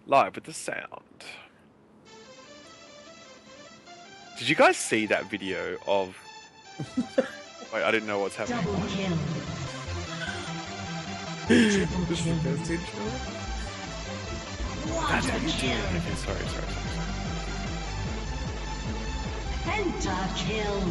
live with the sound. Did you guys see that video of... Wait, I didn't know what's happening. Double kill. That's Quadra it. kill. Okay, sorry. Penta kill.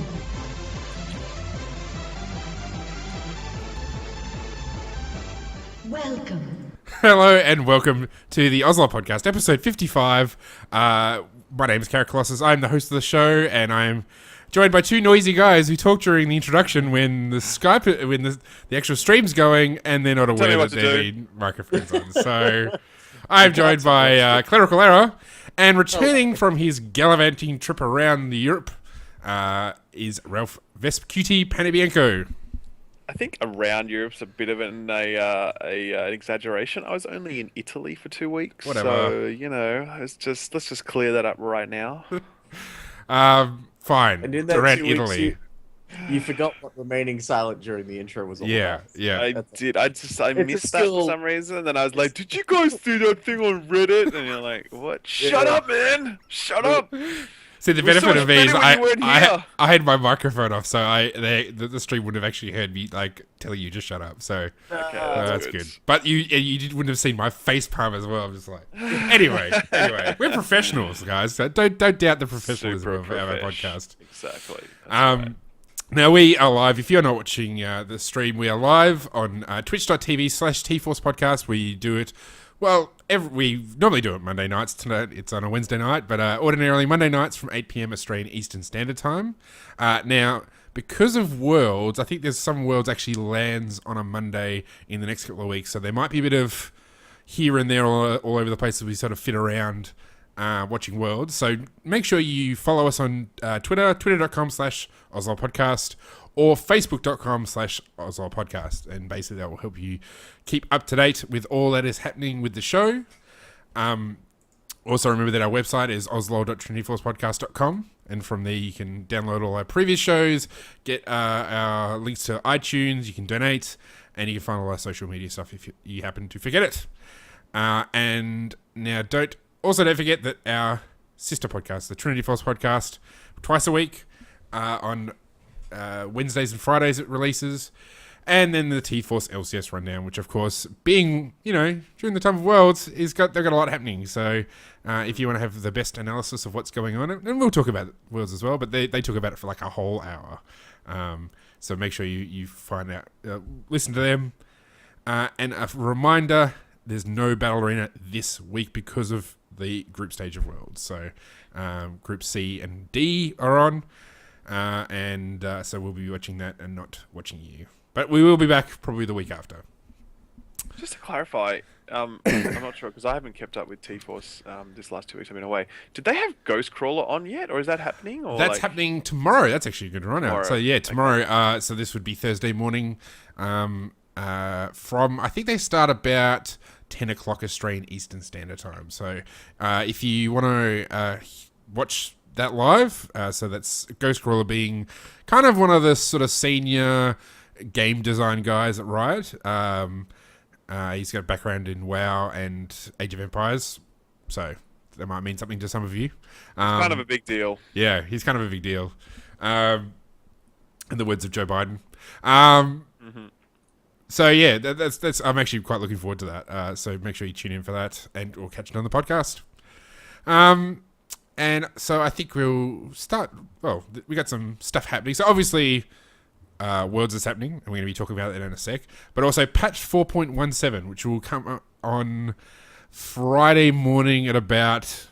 Welcome. Hello and welcome to the OzLoL podcast, episode 55. My name is Carrot Colossus. I'm the host of the show, and I'm joined by two noisy guys who talk during the introduction when the actual stream's going, and they're not aware that there need microphones on. So I'm joined by Clerical Error, and returning from his gallivanting trip around Europe is Ralph Vespucci Panabianco. I think around Europe's a bit of an exaggeration. I was only in Italy for 2 weeks. Whatever. So, let's just clear that up right now. Fine. And in that Around 2 weeks, Italy. you forgot what remaining silent during the intro was all Yeah, about. yeah. I did. I It's a missed that for skill. some reason. And then I was like, did you guys see that thing on Reddit? And you're like, what? Shut Yeah. up, man! Shut up! See, the We're so benefit of me is offended when you weren't here. I had my microphone off, so the stream wouldn't have actually heard me like telling you just shut up. So Okay, that's good. But wouldn't have seen my face palm as well. I'm just like, anyway, we're professionals, guys. So don't doubt the professionalism Super of our profesh. podcast. Exactly. That's right. Now we are live. If you're not watching the stream, we are live on twitch.tv/tforce podcast. We do it. Well, we normally do it Monday nights. Tonight it's on a Wednesday night, but ordinarily Monday nights from 8 p.m. Australian Eastern Standard Time. Now, because of Worlds, I think there's some Worlds actually lands on a Monday in the next couple of weeks, so there might be a bit of here and there all over the place as we sort of fit around watching Worlds. So make sure you follow us on Twitter, twitter.com/OzLoL podcast, or facebook.com/OzLoL podcast. And basically that will help you keep up to date with all that is happening with the show. Also remember that our website is ozlol.trinityforcepodcast.com, and from there you can download all our previous shows, get our links to iTunes, you can donate, and you can find all our social media stuff if you happen to forget it. And now don't forget that our sister podcast, the Trinity Force podcast, twice a week on Wednesdays and Fridays it releases. And then the T-Force LCS rundown, which of course, being, during the time of Worlds, they've got a lot happening. So if you want to have the best analysis of what's going on, and we'll talk about Worlds as well, but they talk about it for like a whole hour. So make sure you find out, listen to them. And a reminder, there's no Battle Arena this week because of the group stage of Worlds. So Group C and D are on. So we'll be watching that and not watching you. But we will be back probably the week after. Just to clarify, I'm not sure because I haven't kept up with T-Force this last 2 weeks I've been away. Did they have Ghost Crawler on yet, or is that happening? Or That's happening tomorrow. That's actually a good run out. So yeah, tomorrow. So this would be Thursday morning. From I think they start about 10 o'clock Australian Eastern Standard Time. So if you want to watch that live, so that's Ghost Crawler being kind of one of the sort of senior game design guys at Riot. He's got a background in WoW and Age of Empires, so that might mean something to some of you. kind of a big deal. Yeah, he's kind of a big deal. In the words of Joe Biden. So yeah, that's. I'm actually quite looking forward to that. So make sure you tune in for that, and we'll catch it on the podcast. And so I think we'll start. Well, we got some stuff happening. So obviously, Worlds is happening, and we're going to be talking about it in a sec. But also patch 4.17, which will come on Friday morning at about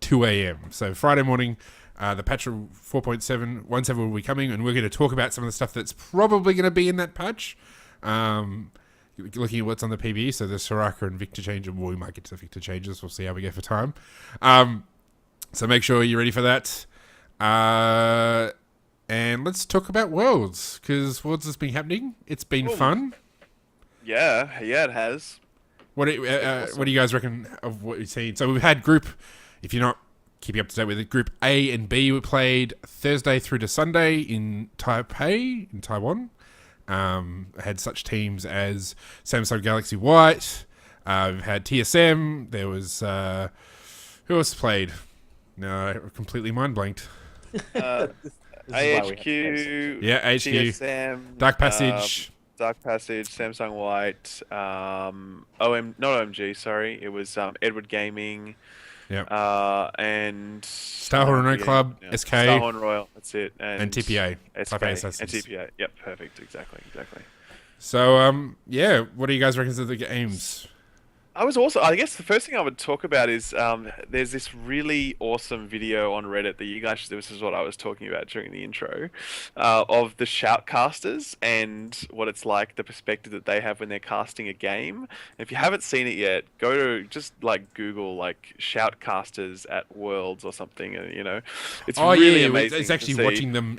2 a.m. So Friday morning, the patch 4.17 will be coming, and we're going to talk about some of the stuff that's probably going to be in that patch. Looking at what's on the PB, so the Soraka and Victor change, well, we might get to the Victor changes. We'll see how we go for time. So make sure you're ready for that. And let's talk about Worlds, because Worlds has been happening. It's been fun. Yeah, it has. What do you guys reckon of what you've seen? So we've had if you're not keeping up to date with it, Group A and B were played Thursday through to Sunday in Taipei, in Taiwan. Had such teams as Samsung Galaxy White, We've had TSM. There was who else played? No, I completely mind blanked. Uh, This is why we have AHQ, Yeah, HQ, TSM, Dark Passage. Dark Passage, Samsung White, not OMG, sorry, it was Edward Gaming, Yeah, and Starhorn Royal Club, SK, Starhorn Royal, that's it, and TPA, SK, Taipei and Assassins. TPA. Yep, perfect, exactly. So, yeah, what do you guys reckon of the games? I guess the first thing I would talk about is there's this really awesome video on Reddit that you guys, this is what I was talking about during the intro, of the shoutcasters and what it's like, the perspective that they have when they're casting a game. If you haven't seen it yet, go to just like Google like shoutcasters at Worlds or something, and it's really amazing. It's actually to see. watching them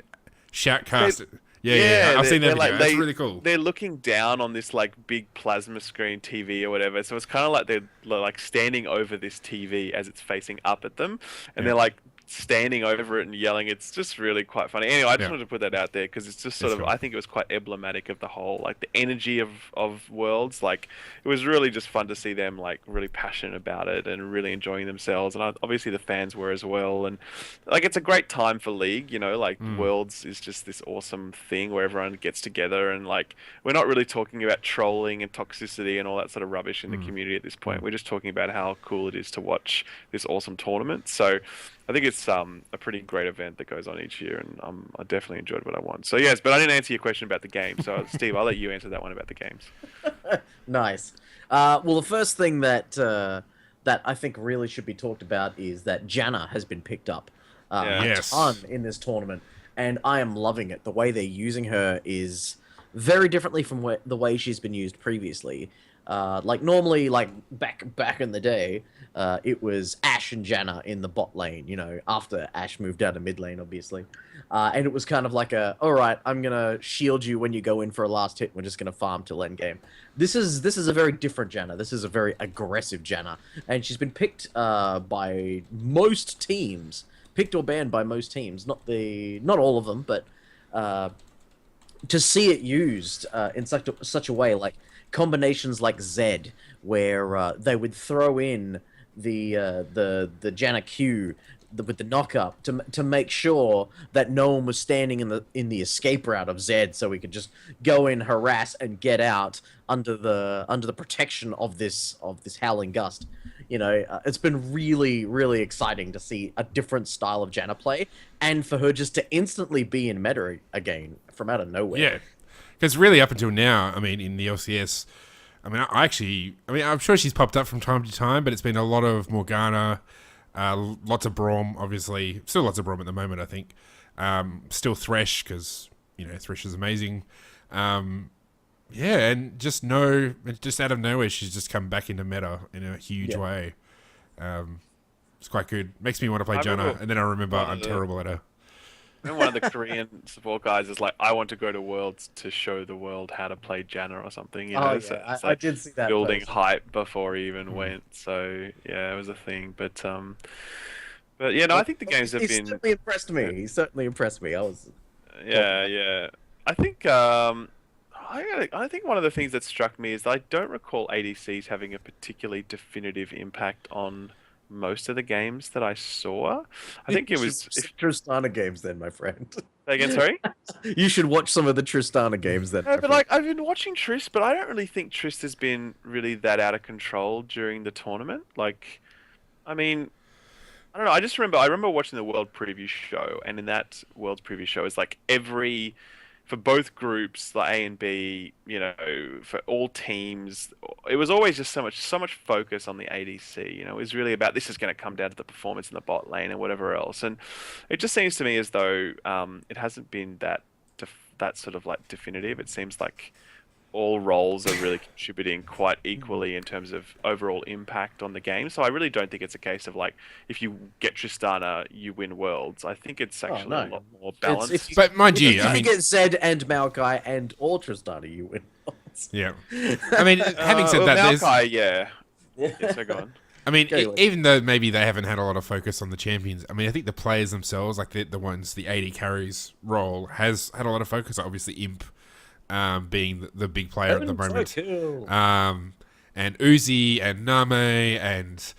shoutcast. Yeah, I've seen that video. That's really cool. They're looking down on this like big plasma screen TV or whatever, so it's kind of like they're like standing over this TV as it's facing up at them, and they're like standing over it and yelling. It's just really quite funny. Anyway, I just wanted to put that out there because it's just sort of, cool. I think it was quite emblematic of the whole, like the energy of Worlds. Like it was really just fun to see them like really passionate about it and really enjoying themselves. And obviously the fans were as well. And like, it's a great time for League, like Worlds is just this awesome thing where everyone gets together, and like, we're not really talking about trolling and toxicity and all that sort of rubbish in the community at this point. We're just talking about how cool it is to watch this awesome tournament. So I think it's a pretty great event that goes on each year, and I definitely enjoyed what I won. So yes, but I didn't answer your question about the game. So Steve, I'll let you answer that one about the games. Nice. Well, the first thing that I think really should be talked about is that Janna has been picked up a ton in this tournament, and I am loving it. The way they're using her is very differently from the way she's been used previously. Like normally, like back in the day, it was Ashe and Janna in the bot lane, after Ashe moved out of mid lane, obviously. And it was kind of like all right, I'm going to shield you when you go in for a last hit. We're just going to farm till end game. This is a very different Janna. This is a very aggressive Janna. And she's been picked by most teams, picked or banned by most teams. Not all of them, but to see it used in such a way, like combinations like Zed, where they would throw in the Janna Q with the knock-up to make sure that no one was standing in the escape route of Zed, so we could just go in, harass, and get out under the protection of this Howling Gust. It's been really, really exciting to see a different style of Janna play, and for her just to instantly be in meta again from out of nowhere. Yeah, because really up until now, I mean, in the LCS, I'm sure she's popped up from time to time, but it's been a lot of Morgana, lots of Braum, obviously. Still lots of Braum at the moment, I think. Still Thresh, because, Thresh is amazing. And just out of nowhere, she's just come back into meta in a huge way. It's quite good. Makes me want to play Janna, and then I remember I'm terrible at her. And one of the Korean support guys is like, I want to go to Worlds to show the world how to play Janna or something. So it's I did see that. building post. hype before he even went. So yeah, it was a thing. But yeah, no, I think the games have He been. certainly impressed me. He certainly impressed me. I was. Yeah. I think I think one of the things that struck me is that I don't recall ADCs having a particularly definitive impact on most of the games that I saw. I think it was Tristana games then, my friend. Say again, sorry. You should watch some of the Tristana games then. No, but like I've been watching Triss, but I don't really think Triss has been really that out of control during the tournament. Like, I mean, I don't know. I remember watching the World Preview show, and in that World Preview show, it's like for both groups, like A and B, for all teams, it was always just so much focus on the ADC. It was really about, this is going to come down to the performance in the bot lane and whatever else. And it just seems to me as though it hasn't been that sort of like definitive. It seems like all roles are really contributing quite equally in terms of overall impact on the game. So I really don't think it's a case of like, if you get Tristana, you win Worlds. I think it's actually a lot more balanced. But mind you, if you get Zed and Maokai and all Tristana, you win. Yeah. I mean, having said that, Maokai, yeah, so go on. I mean, even though maybe they haven't had a lot of focus on the champions, I mean, I think the players themselves, like the ones, the AD carries role, has had a lot of focus. Obviously, Imp being the big player at the moment. and Uzi and Name and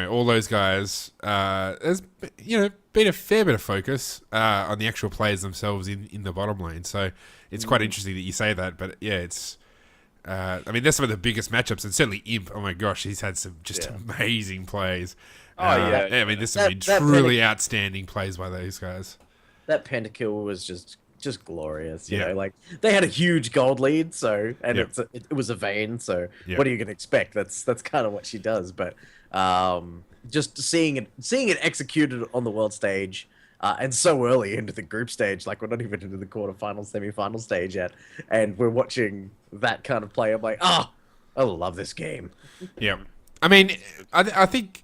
all those guys. There's been a fair bit of focus on the actual players themselves in the bottom lane. So it's quite interesting that you say that. But yeah, it's. They're some of the biggest matchups, and certainly Imp. Oh my gosh, he's had some just amazing plays. There's some truly outstanding plays by those guys. That pentakill was just glorious. You know, like they had a huge gold lead, it was a Vayne. So what are you gonna expect? That's kind of what she does. But just seeing it executed on the world stage. And so early into the group stage, like we're not even into the quarterfinal, semi-final stage yet, and we're watching that kind of play. I'm like, I love this game. Yeah, I think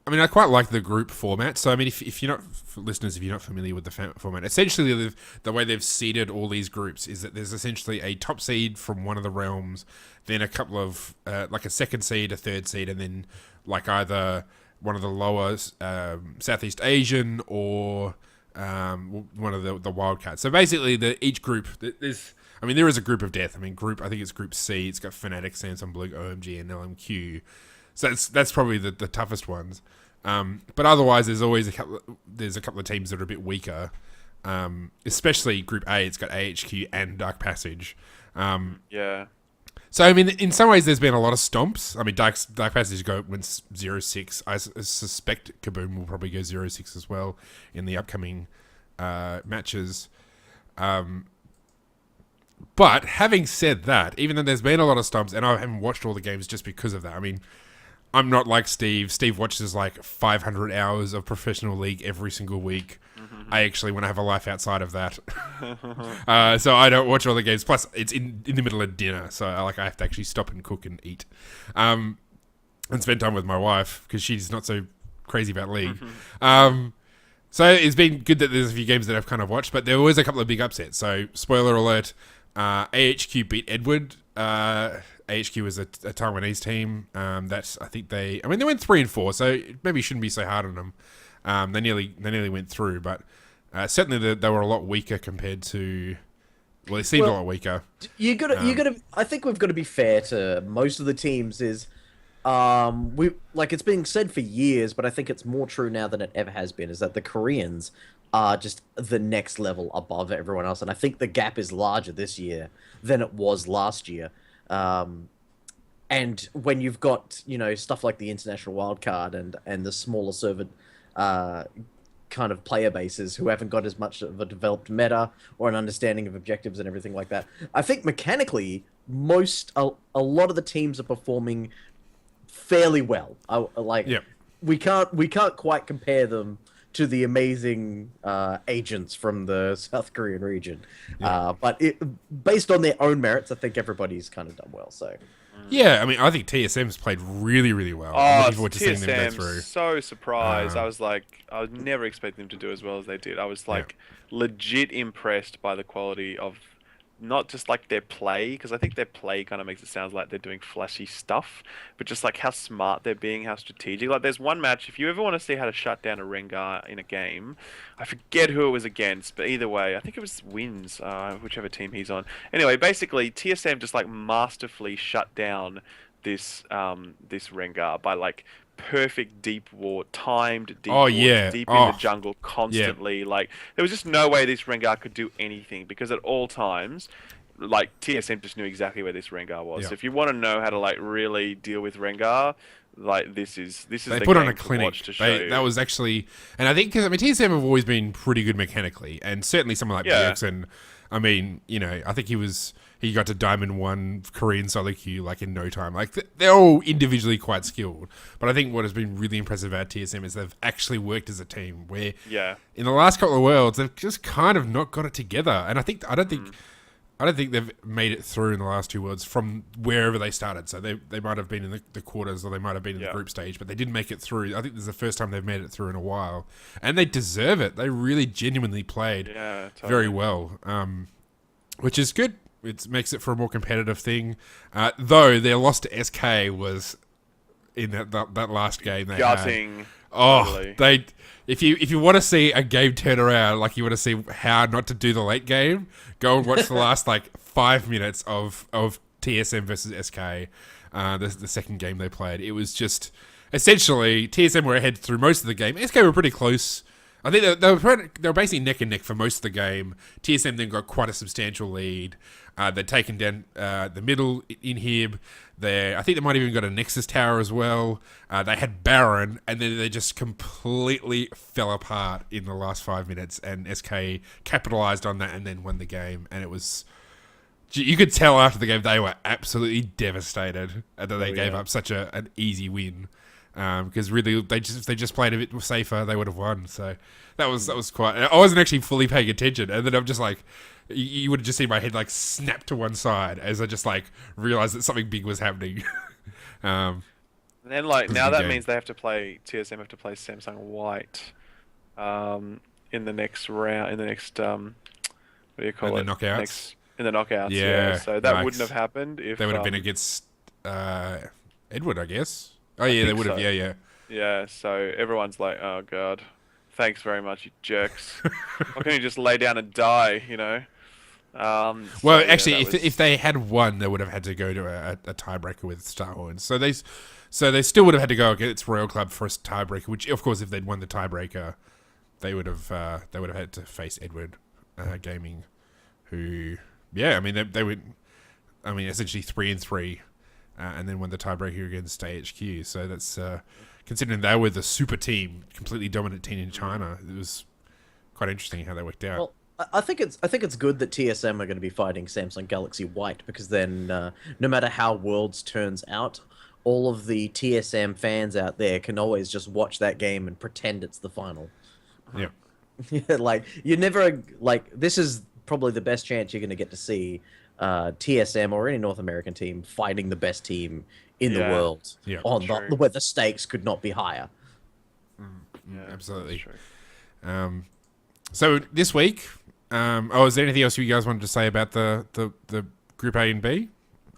I quite like the group format. So if you're not listeners, if you're not familiar with the format, essentially the way they've seeded all these groups is that there's essentially a top seed from one of the realms, then a couple of like a second seed, a third seed, and then like either one of the lower Southeast Asian or one of the wildcards. So basically, each group there is a group of death. I think it's Group C. It's got Fnatic, Samsung Blue, OMG, and LMQ. So that's probably the toughest ones. But otherwise, there's always a couple of teams that are a bit weaker. Especially Group A. It's got AHQ and Dark Passage. So, in some ways, there's been a lot of stomps. Dark Passage went 0-6. I suspect Kaboom will probably go 0-6 as well in the upcoming matches. But having said that, even though there's been a lot of stomps, and I haven't watched all the games just because of that, I'm not like Steve. Steve watches like 500 hours of professional league every single week. I actually want to have a life outside of that. So I don't watch all the games. Plus, it's in the middle of dinner, so I have to actually stop and cook and eat. And spend time with my wife, because she's not so crazy about league. So it's been good that there's a few games that I've kind of watched, but there was a couple of big upsets. So, spoiler alert, AHQ beat Edward. AHQ was a Taiwanese team that I think they went 3-4, so maybe shouldn't be so hard on them. They nearly went through, but certainly they were a lot weaker compared to. Well, they seemed a lot weaker. You gotta. I think we've got to be fair to most of the teams. It's been said for years, but I think it's more true now than it ever has been. Is that the Koreans are just the next level above everyone else, and I think the gap is larger this year than it was last year. And when you've got stuff like the international wildcard and the smaller server kind of player bases who haven't got as much of a developed meta or an understanding of objectives and everything like that, I think mechanically a lot of the teams are performing fairly well. We can't quite compare them to the amazing agents from the South Korean region, but based on their own merits, I think everybody's kind of done well. So. Yeah, I think TSM's played really, really well. I'm looking forward to seeing them go through. So surprised. I was never expecting them to do as well as they did. I was legit impressed by the quality of not just like their play, because I think their play kind of makes it sound like they're doing flashy stuff, but just like how smart they're being, how strategic. Like there's one match, if you ever want to see how to shut down a Rengar in a game, I forget who it was against, but either way, I think it was Wins, whichever team he's on. Anyway, basically TSM just like masterfully shut down this Rengar by like perfect deep ward, timed deep ward, deep in the jungle constantly. Like there was just no way this Rengar could do anything, because at all times, like TSM just knew exactly where this Rengar was. So if you want to know how to like really deal with Rengar, like this is they put on a clinic to show you. That was actually, and I think because TSM have always been pretty good mechanically, and certainly someone like Bjergsen. I think he got to Diamond 1 Korean solo queue like in no time. Like they're all individually quite skilled, but I think what has been really impressive about TSM is they've actually worked as a team. Where in the last couple of worlds they've just kind of not got it together, and I don't think they've made it through in the last two worlds from wherever they started. So they might have been in the quarters, or they might have been in the group stage, but they didn't make it through. I think this is the first time they've made it through in a while, and they deserve it. They really genuinely played very well, which is good. It makes it for a more competitive thing. Though their loss to SK was in that last game. Gutting. Totally. If you want to see a game turn around, like you want to see how not to do the late game, go and watch the last 5 minutes of TSM versus SK. the second game they played. It was just essentially TSM were ahead through most of the game. SK were pretty close. I think they were basically neck and neck for most of the game. TSM then got quite a substantial lead. They'd taken down the middle inhib. I think they might have even got a Nexus tower as well. They had Baron, and then they just completely fell apart in the last 5 minutes. And SK capitalized on that and then won the game. And it was, you could tell after the game they were absolutely devastated that they gave up such an easy win. Because really, if they just played a bit safer, they would have won. So that was quite. I wasn't actually fully paying attention, and then I'm just like, you would have just seen my head like snap to one side as I just like realized that something big was happening. And then like now that means they have to play TSM have to play Samsung White, in the next round. In the next what do you call it? The knockouts. In the knockouts. Yeah. So that wouldn't have happened if they would have been against Edward, I guess. Oh yeah, they would have. So. Yeah. Yeah. So everyone's like, "Oh God, thanks very much, you jerks. Why can't you just lay down and die?" You know. Well, actually, if they had won, they would have had to go to a tiebreaker with Starhorns. So they still would have had to go against Royal Club for a tiebreaker. Which, of course, if they'd won the tiebreaker, they would have had to face Edward Gaming, who, yeah, I mean they would, I mean essentially 3-3. And then won the tiebreaker against AHQ. So that's considering they were the super team, completely dominant team in China. It was quite interesting how they worked out. Well, I think it's good that TSM are going to be fighting Samsung Galaxy White, because then no matter how Worlds turns out, all of the TSM fans out there can always just watch that game and pretend it's the final. Yeah. Like you never this is probably the best chance you're going to get to see TSM or any North American team fighting the best team in the world where the stakes could not be higher. Absolutely. So this week, is there anything else you guys wanted to say about the Group A and B?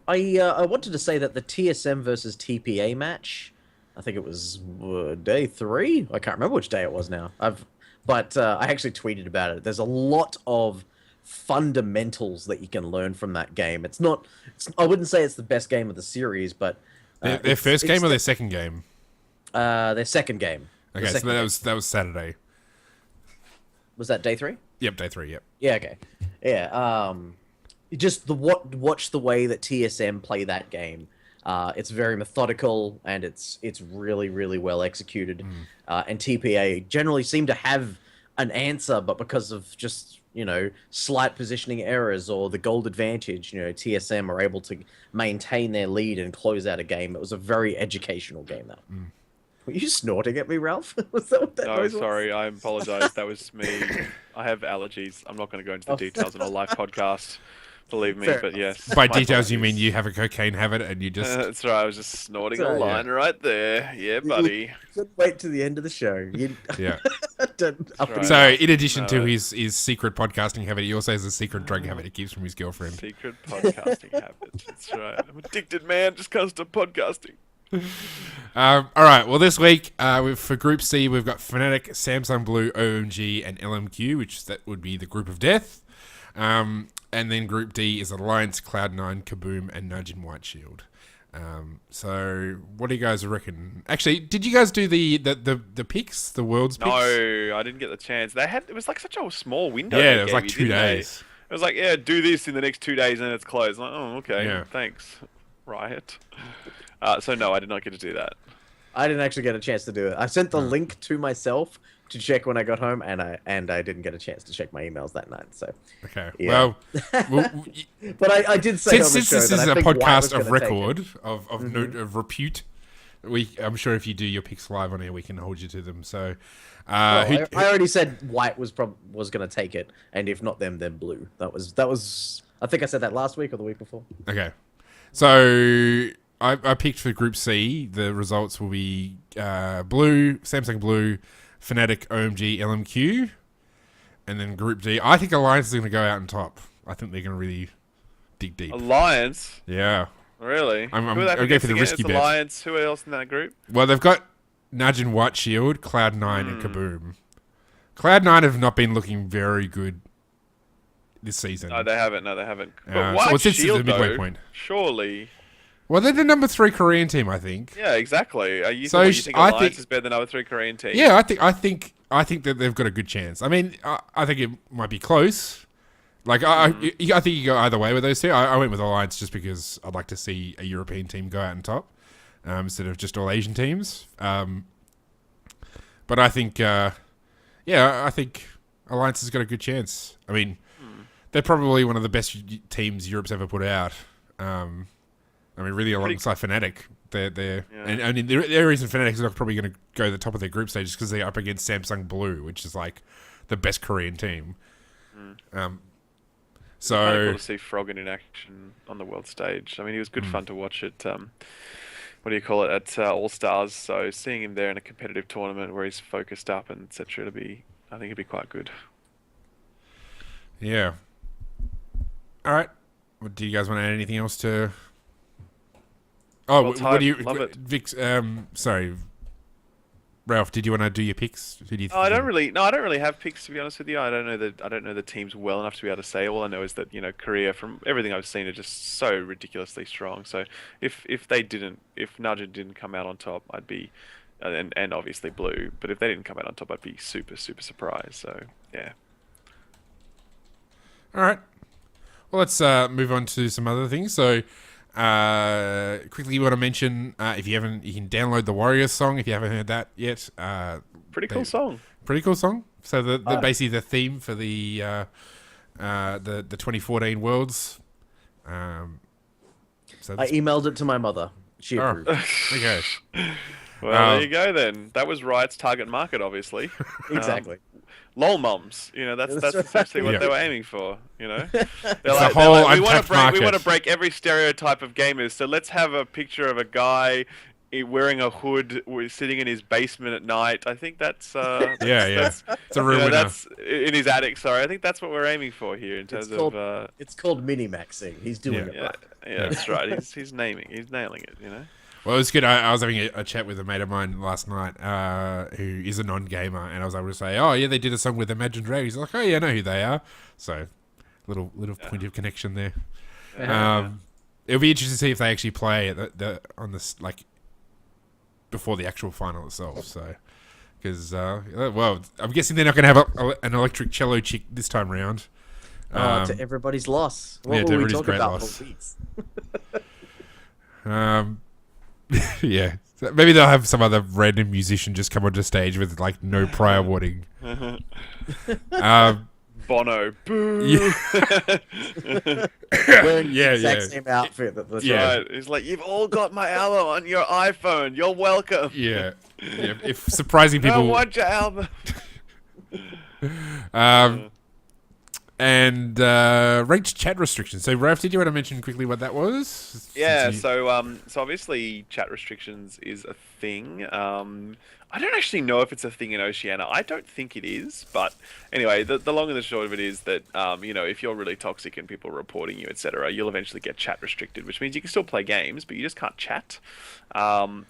I wanted to say that the TSM versus TPA match, I think it was day 3. I can't remember which day it was now. But I actually tweeted about it. There's a lot of fundamentals that you can learn from that game. I wouldn't say it's the best game of the series, but their first game or their second game? Their second game. Okay, so that was Saturday. Was that day 3? Yep, day 3. Yep. Yeah. Okay. Yeah. Just watch the way that TSM play that game. It's very methodical and it's really, really well executed. And TPA generally seem to have an answer, but because of just slight positioning errors or the gold advantage, TSM are able to maintain their lead and close out a game. It was a very educational game, though. Were you snorting at me, Ralph? Was that what that noise was? Sorry, I apologize. That was me. I have allergies. I'm not going to go into the details on a live podcast. Believe me, but yes. By details, you mean you have a cocaine habit and you just... that's right, I was just snorting a line right there. Yeah, buddy. Wait to the end of the show. Yeah. Right. So, in addition to his secret podcasting habit, he also has a secret drug habit he keeps from his girlfriend. Secret podcasting habit. That's right. I'm addicted, man. Just can't stop podcasting. All right. Well, this week for Group C, we've got Fnatic, Samsung Blue, OMG, and LMQ, that would be the Group of Death. And then Group D is Alliance, Cloud9, Kaboom, and Najin White Shield. So what do you guys reckon? Actually, did you guys do the picks, the world's picks? No, I didn't get the chance. It was like such a small window. Yeah, it was like 2 days. It was like, do this in the next 2 days and it's closed. I'm like, oh, okay, thanks, Riot. So no, I did not get to do that. I didn't actually get a chance to do it. I sent the link to myself to check when I got home, and I didn't get a chance to check my emails that night. So okay, yeah. But I did say since this is a podcast of record of repute, I'm sure if you do your picks live on air, we can hold you to them. So I already said White was going to take it, and if not them, then Blue. That was I think I said that last week or the week before. Okay, so I picked for Group C. The results will be Blue, Samsung Blue, Fnatic, OMG, LMQ, and then Group D. I think Alliance is going to go out on top. I think they're going to really dig deep. Alliance? Yeah. Really? I'm going for the risky bet. Alliance. Who else in that group? Well, they've got Najin White Shield, Cloud9, and Kaboom. Cloud9 have not been looking very good this season. No, they haven't. But White since Shield, the midway though, point. surely Well, they're the number 3 Korean team, I think. Yeah, exactly. So You think Alliance is better than number 3 Korean team? Yeah, I think that they've got a good chance. I mean, I think it might be close. Like, I think you go either way with those two. I went with Alliance just because I'd like to see a European team go out on top instead of just all Asian teams. But I think, I think Alliance has got a good chance. I mean, they're probably one of the best teams Europe's ever put out. I mean, really alongside Fnatic. And the reason Fnatic are probably going to go to the top of their group stage is because they're up against Samsung Blue, which is like the best Korean team. So kind of cool to see Frog in action on the world stage. I mean, he was good fun to watch at what do you call it, at All Stars. So seeing him there in a competitive tournament where he's focused up and etc. I think it'd be quite good. Yeah. All right. Well, do you guys want to add anything else to? Oh, what do you, love it. Vic? Sorry, Ralph. Did you want to do your picks? Who do you think? I don't really have picks, to be honest with you. I don't know the teams well enough to be able to say. All I know is that Korea, from everything I've seen, are just so ridiculously strong. So if Nugget didn't come out on top, I'd be, and obviously Blue. But if they didn't come out on top, I'd be super surprised. So yeah. All right. Well, let's move on to some other things. So, quickly, you want to mention if you haven't, you can download the Warriors song if you haven't heard that yet. Pretty cool song. Pretty cool song. So the basically the theme for the 2014 Worlds. So I emailed it to my mother. She approved. Okay. Well, there you go then. That was Riot's target market, obviously. Exactly. LOL mums, that's essentially what they were aiming for. They're like, we want to break every stereotype of gamers. So let's have a picture of a guy wearing a hood, sitting in his basement at night. I think that's it's a real winner. That's in his attic. Sorry, I think that's what we're aiming for here in terms of. It's called mini-maxing. He's doing it right. Yeah, that's right. He's nailing it. Well, it was good. I was having a chat with a mate of mine last night who is a non-gamer, and I was able to say, oh, yeah, they did a song with Imagine Dragons. He's like, oh, yeah, I know who they are. So, little point of connection there. It'll be interesting to see if they actually play on this, like, before the actual final itself. So, because, well, I'm guessing they're not going to have an electric cello chick this time round. To everybody's loss. What were we talking about for weeks? Yeah, so maybe they'll have some other random musician just come onto stage with like no prior warning. Bono, boo! Wearing the exact same outfit. That's right. He's like, you've all got my album on your iPhone. You're welcome. Yeah. If surprising people. I don't want your album. And ranked chat restrictions. So, Ralph, did you want to mention quickly what that was? Yeah, so obviously chat restrictions is a thing. I don't actually know if it's a thing in Oceania. I don't think it is, but anyway, the long and the short of it is that if you're really toxic and people are reporting you, etc., you'll eventually get chat restricted, which means you can still play games, but you just can't chat.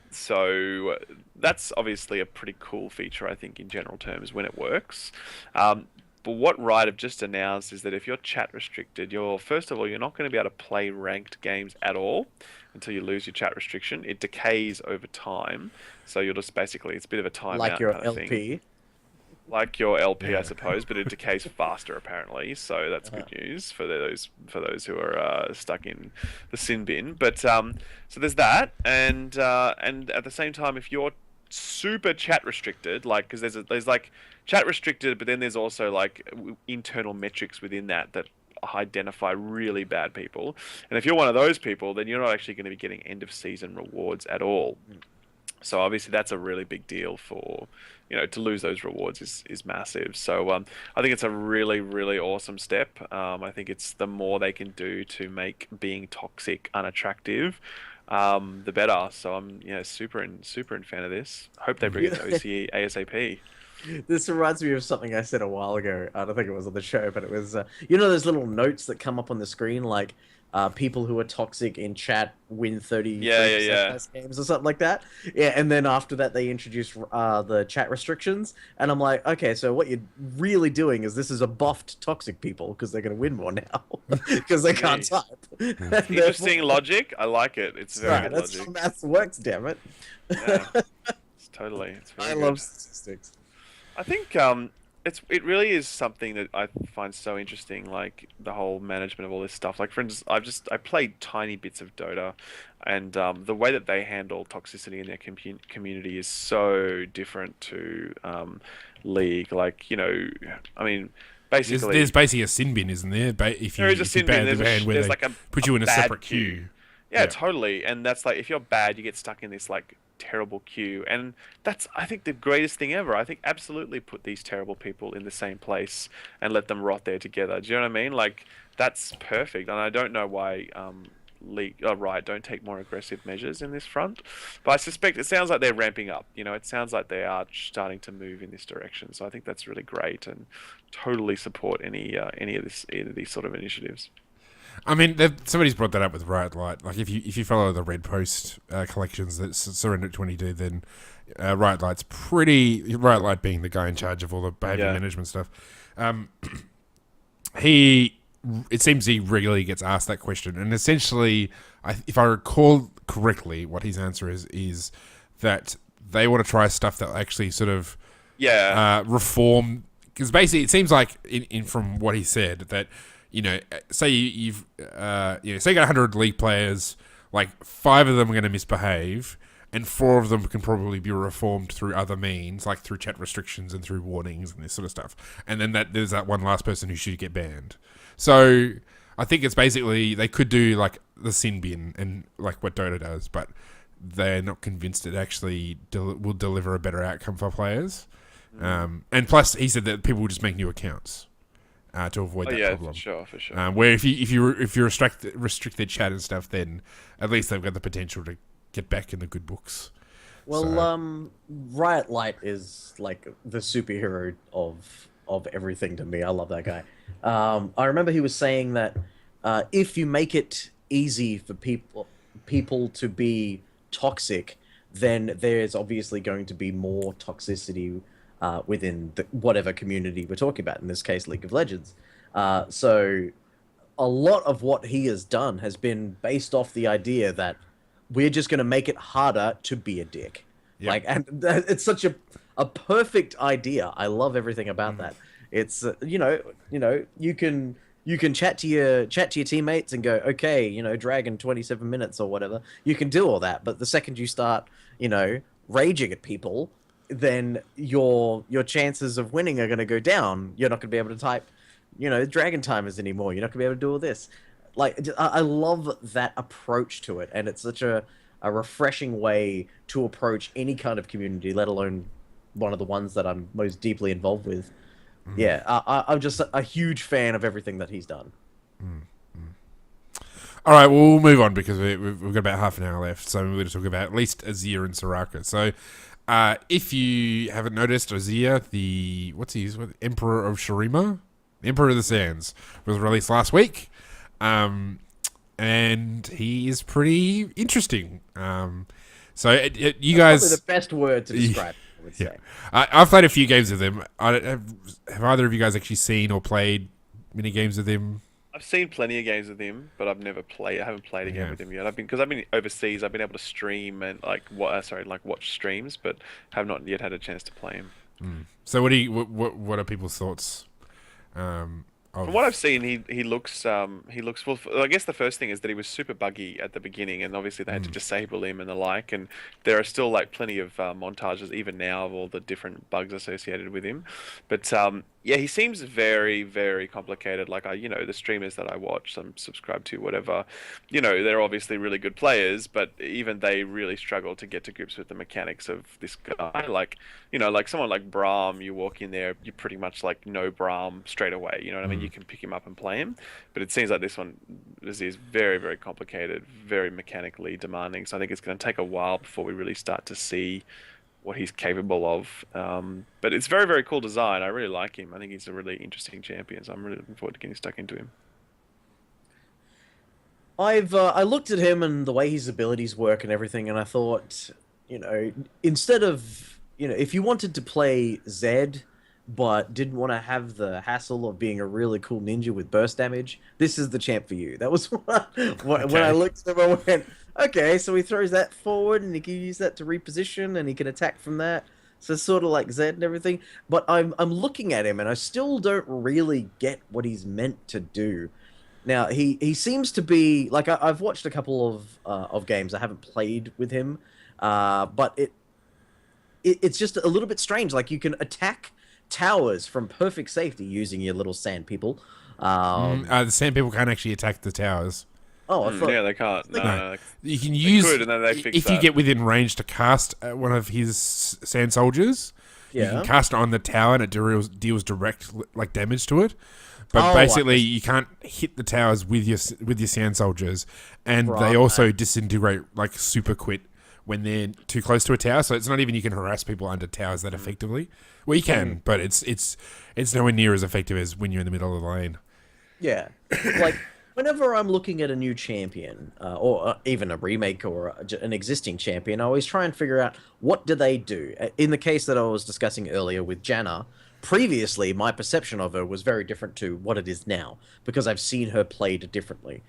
So that's obviously a pretty cool feature, I think, in general terms when it works. But what Riot have just announced is that if you're chat restricted, first of all, you're not going to be able to play ranked games at all until you lose your chat restriction. It decays over time, so you'll just basically, it's a bit of a timeout like your kind of LP. thing. Like your LP, I suppose, but it decays faster apparently. So that's good news for those who are stuck in the sin bin. But so there's that, and at the same time, if you're super chat restricted, like, because there's like chat restricted, but then there's also like internal metrics within that identify really bad people, and if you're one of those people, then you're not actually going to be getting end of season rewards at all. So obviously that's a really big deal for, to lose those rewards is massive. So I think it's a really, really awesome step. I think it's the more they can do to make being toxic unattractive, the better. So I'm super in fan of this. Hope they bring it to OCE ASAP. This reminds me of something I said a while ago. I don't think it was on the show, but it was those little notes that come up on the screen, like people who are toxic in chat win Yeah, yeah, 30% yeah. less games or something like that. Yeah, and then after that they introduced the chat restrictions, and I'm like, okay, so what you're really doing is this is a buffed toxic people because they're going to win more now because they can't Jeez. type. And therefore, Interesting logic. I like it. It's very right, good that's how logic. maths works. Damn it! Yeah, it's I very love good. statistics. I think it really is something that I find so interesting, like the whole management of all this stuff. Like for instance, I played tiny bits of Dota, and the way that they handle toxicity in their community is so different to League. Like, I mean, There's basically basically a sin bin, isn't there? there is a If you're sin bin. bad the band where There's they like a put a you in a bad separate queue. queue. Yeah, Yeah. totally. And that's like if you're bad, you get stuck in this like terrible queue. And that's I think the greatest thing ever. I think absolutely put these terrible people in the same place and let them rot there together. Do you know what I mean? Like that's perfect. And I don't know why League Riot don't take more aggressive measures in this front. But I suspect it sounds like they're ramping up. It sounds like they are starting to move in this direction. So I think that's really great and totally support any of these sort of initiatives. I mean, somebody's brought that up with Riot Light. Like, if you follow the Red Post collections that Surrender 22, then Riot Light's Riot Light being the guy in charge of all the behavior Yeah. management stuff. Um, it seems he regularly gets asked that question, and essentially, if I recall correctly, what his answer is that they want to try stuff that actually sort of Yeah. reform. Because basically, it seems like in from what he said that say you've say you got 100 league players, like 5 of them are going to misbehave, and 4 of them can probably be reformed through other means, like through chat restrictions and through warnings and this sort of stuff. And then there's that one last person who should get banned. So I think it's basically they could do like the sin bin and like what Dota does, but they're not convinced it actually will deliver a better outcome for players. And plus, he said that people will just make new accounts to avoid Oh that yeah, problem. for sure. Where if you restrict their chat and stuff, then at least they've got the potential to get back in the good books. Well, So, Riot Light is like the superhero of everything to me. I love that guy. I remember he was saying that if you make it easy for people to be toxic, then there's obviously going to be more toxicity within whatever community we're talking about. In this case, League of Legends. So a lot of what he has done has been based off the idea that we're just going to make it harder to be a dick. Yep. Like, and it's such a perfect idea. I love everything about that. It's you can chat to your teammates and go, okay, Dragon 27 minutes or whatever. You can do all that, but the second you start, raging at people, then your chances of winning are going to go down. You're not going to be able to type, Dragon timers anymore. You're not going to be able to do all this. Like, I love that approach to it, and it's such a refreshing way to approach any kind of community, let alone one of the ones that I'm most deeply involved with. Yeah, I'm just a huge fan of everything that he's done. all right, well, we'll move on because we've got about half an hour left. So we're going to talk about at least Azir and Soraka. So if you haven't noticed, Azir, Emperor of Shurima, Emperor of the Sands, was released last week. And he is pretty interesting. So you guys, probably the best word to describe it, I would say. I've played a few games with him. Have either of you guys actually seen or played many games with him? I've seen plenty of games with him, but I haven't played a game with him yet. Because I've been overseas. I've been able to stream and watch streams, but have not yet had a chance to play him. So what are people's thoughts? From what I've seen, he looks well. I guess the first thing is that he was super buggy at the beginning, and obviously they had to disable him and the like. And there are still like plenty of montages even now of all the different bugs associated with him. But yeah, he seems very, very complicated. Like the streamers that I watch, I'm subscribed to, whatever. They're obviously really good players, but even they really struggle to get to grips with the mechanics of this guy. Like someone like Braum, you walk in there, you pretty much like know Braum straight away. You know what I mean? You can pick him up and play him. But it seems like this is very, very complicated, very mechanically demanding. So I think it's going to take a while before we really start to see what he's capable of. But it's very, very cool design. I really like him. I think he's a really interesting champion. So I'm really looking forward to getting stuck into him. I looked at him and the way his abilities work and everything, and I thought, instead of, if you wanted to play Zed, but didn't want to have the hassle of being a really cool ninja with burst damage, this is the champ for you. That was when I looked at him, I went, okay, so he throws that forward and he can use that to reposition and he can attack from that. So it's sort of like Zed and everything. But I'm looking at him and I still don't really get what he's meant to do. Now he seems to be like I've watched a couple of games. I haven't played with him, but it's just a little bit strange. Like you can attack towers from perfect safety using your little sand people. The sand people can't actually attack the towers. Oh, I thought, yeah, they can't. No. You can use could, and then they fix if that. you get within range to cast one of his sand soldiers. You Yeah. can cast it on the tower and it deals direct like damage to it. But Oh, basically, you can't hit the towers with your sand soldiers, and they Right. also disintegrate like super quick when they're too close to a tower. So it's not even you can harass people under towers that effectively. Well, you can, but it's nowhere near as effective as when you're in the middle of the lane. Yeah, like whenever I'm looking at a new champion, or even a remake or an existing champion, I always try and figure out what do they do. In the case that I was discussing earlier with Janna, previously my perception of her was very different to what it is now because I've seen her played differently.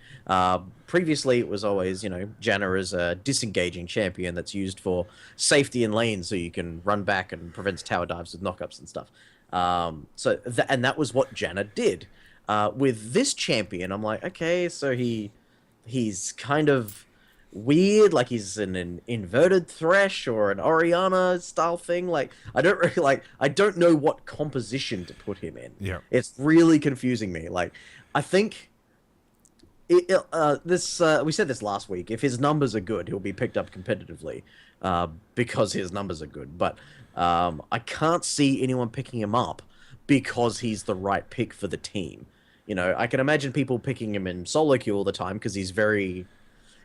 Previously, it was always Janna is a disengaging champion that's used for safety in lane, so you can run back and prevents tower dives with knockups and stuff. And that was what Janna did. With this champion, I'm like, okay, so he's kind of weird, like he's an inverted Thresh or an Orianna style thing. Like I don't know what composition to put him in. Yeah, it's really confusing me. Like I think we said this last week. If his numbers are good, he'll be picked up competitively because his numbers are good. But I can't see anyone picking him up because he's the right pick for the team. I can imagine people picking him in solo queue all the time because he's very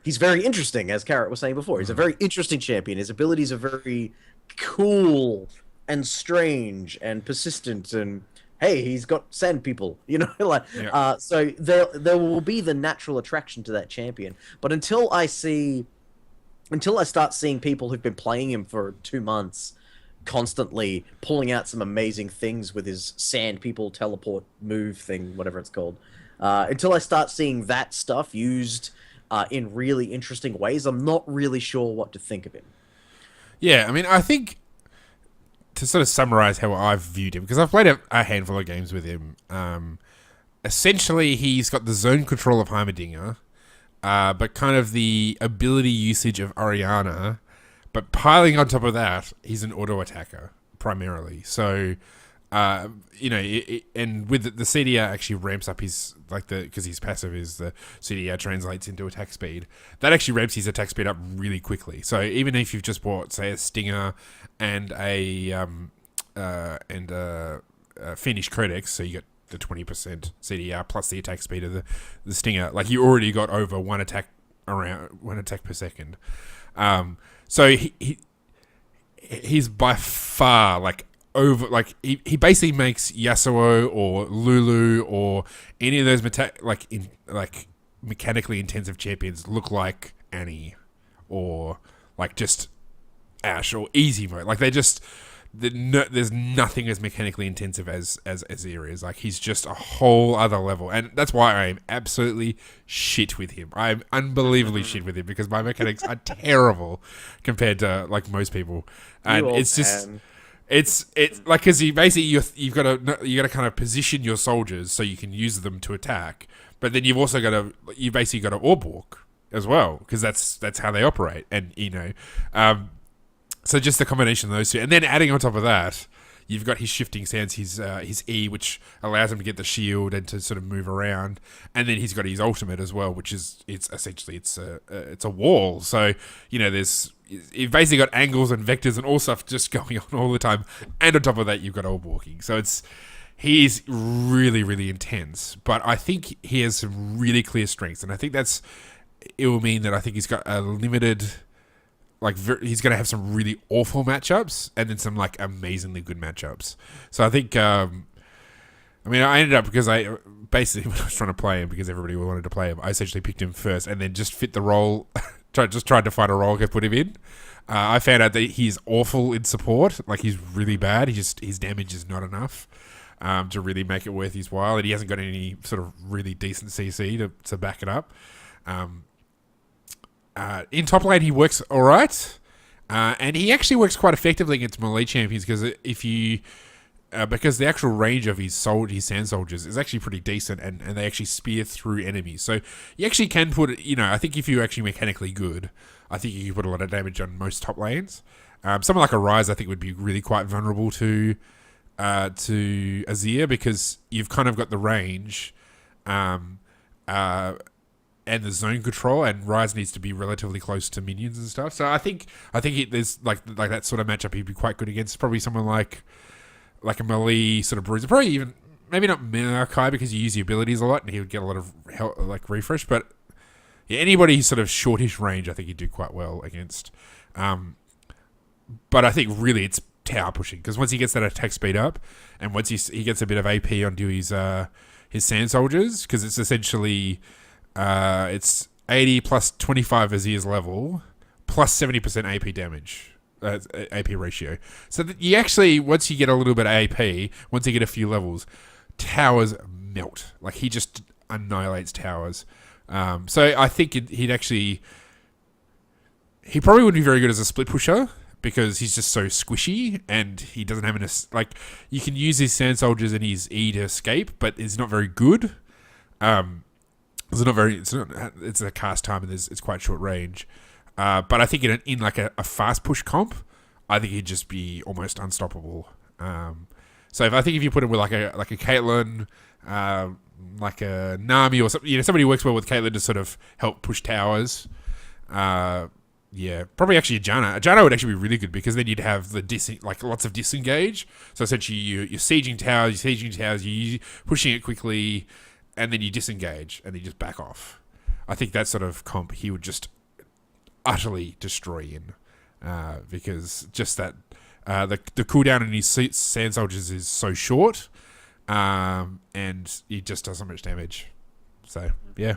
interesting, as Carrot was saying before. He's a very interesting champion. His abilities are very cool and strange and persistent. And hey, he's got sand people, so there will be the natural attraction to that champion. But until I start seeing people who've been playing him for 2 months constantly pulling out some amazing things with his sand people teleport move thing, whatever it's called. Until I start seeing that stuff used in really interesting ways, I'm not really sure what to think of him. Yeah, I mean, I think to sort of summarize how I've viewed him, because I've played a handful of games with him, essentially he's got the zone control of Heimerdinger, but kind of the ability usage of Orianna. But piling on top of that, he's an auto attacker primarily. So, and with the CDR actually ramps up because he's passive is the CDR translates into attack speed. That actually ramps his attack speed up really quickly. So even if you've just bought, say, a Stinger and a Finished Codex, so you get the 20% CDR plus the attack speed of the Stinger, like you already got over one attack per second. So he's by far like over, like he basically makes Yasuo or Lulu or any of those mechanically intensive champions look like Annie or like just Ashe or easy mode. Like there's nothing as mechanically intensive as Azir is. Like he's just a whole other level, and that's why I am absolutely shit with him. I am unbelievably shit with him because my mechanics are terrible compared to like most people, and it's like because you basically you've got to kind of position your soldiers so you can use them to attack, but then you've also got to orb walk as well because that's how they operate, and So just the combination of those two, and then adding on top of that, you've got his shifting sands, his E, which allows him to get the shield and to sort of move around, and then he's got his ultimate as well, which is it's a wall. So you've basically got angles and vectors and all stuff just going on all the time, and on top of that, you've got orb walking. So he's really, really intense, but I think he has some really clear strengths, and I think it will mean that I think he's got a limited. He's going to have some really awful matchups and then some like amazingly good matchups. So I think I mean, I ended up because I basically when I was trying to play him because everybody wanted to play him, I essentially picked him first and then just fit the role. Tried to find a role I could put him in. I found out that he's awful in support. Like he's really bad. His damage is not enough to really make it worth his while, and he hasn't got any sort of really decent CC to back it up. In top lane, he works all right, and he actually works quite effectively against melee champions because the actual range of his sand soldiers is actually pretty decent, and they actually spear through enemies. So you actually can put it. I think if you're actually mechanically good, I think you can put a lot of damage on most top lanes. Someone like a Ryze, I think, would be really quite vulnerable to Azir because you've kind of got the range, and the zone control, and Ryze needs to be relatively close to minions and stuff. So I think there's like that sort of matchup he'd be quite good against. Probably someone like a melee sort of bruiser. Probably even maybe not Maokai because you use your abilities a lot and he would get a lot of refresh. But yeah, anybody sort of shortish range, I think he'd do quite well against. But I think really it's tower pushing because once he gets that attack speed up, and once he gets a bit of AP onto his sand soldiers, because it's essentially it's 80 plus 25 Azir's level plus 70% AP damage. AP ratio. So that you actually, once you get a little bit of AP, once you get a few levels, towers melt. Like he just annihilates towers. So I think he probably wouldn't be very good as a split pusher because he's just so squishy and he doesn't have enough. Like you can use his sand soldiers and his E to escape, but it's not very good. It's a cast time and it's quite short range. But I think in like a fast push comp, I think he'd just be almost unstoppable. So if you put him with like a Caitlyn, like a Nami or something, somebody who works well with Caitlyn to sort of help push towers. Probably actually a Janna. A Janna would actually be really good because then you'd have lots of disengage. So essentially you're sieging towers, you're pushing it quickly, and then you disengage and then you just back off. I think that sort of comp he would just utterly destroy in because just that the cooldown on his sand soldiers is so short, and he just does so much damage. So yeah,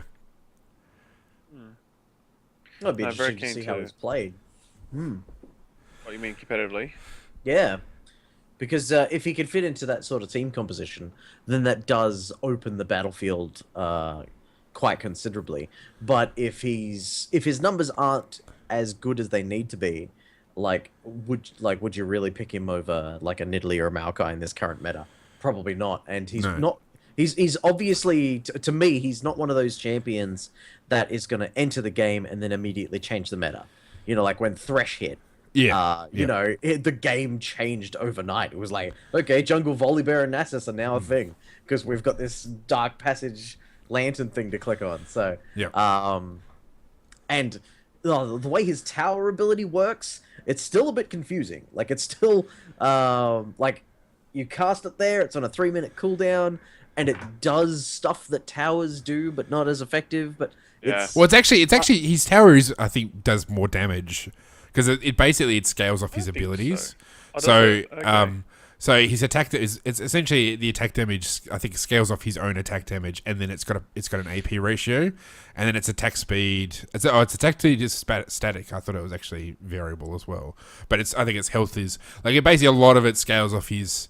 it'd be interesting to see how he's played. What do you mean competitively? Yeah, because if he could fit into that sort of team composition, then that does open the battlefield quite considerably. But if his numbers aren't as good as they need to be, would you really pick him over like a Nidalee or a Maokai in this current meta? Probably not. And he's not. He's obviously to me he's not one of those champions that is going to enter the game and then immediately change the meta. Like when Thresh hit. Yeah. The game changed overnight. It was like, okay, Jungle Volibear and Nasus are now a thing because we've got this Dark Passage lantern thing to click on. So, and the way his tower ability works, it's still a bit confusing. Like it's still like you cast it there, it's on a 3-minute cooldown, and it does stuff that towers do, but not as effective. But it's actually his tower I think does more damage. Because it basically scales off his abilities. So his attack it's essentially the attack damage. I think scales off his own attack damage, and then it's got an AP ratio, and then its attack speed. Its attack speed is static. I thought it was actually variable as well, but I think its health is basically a lot of it scales off his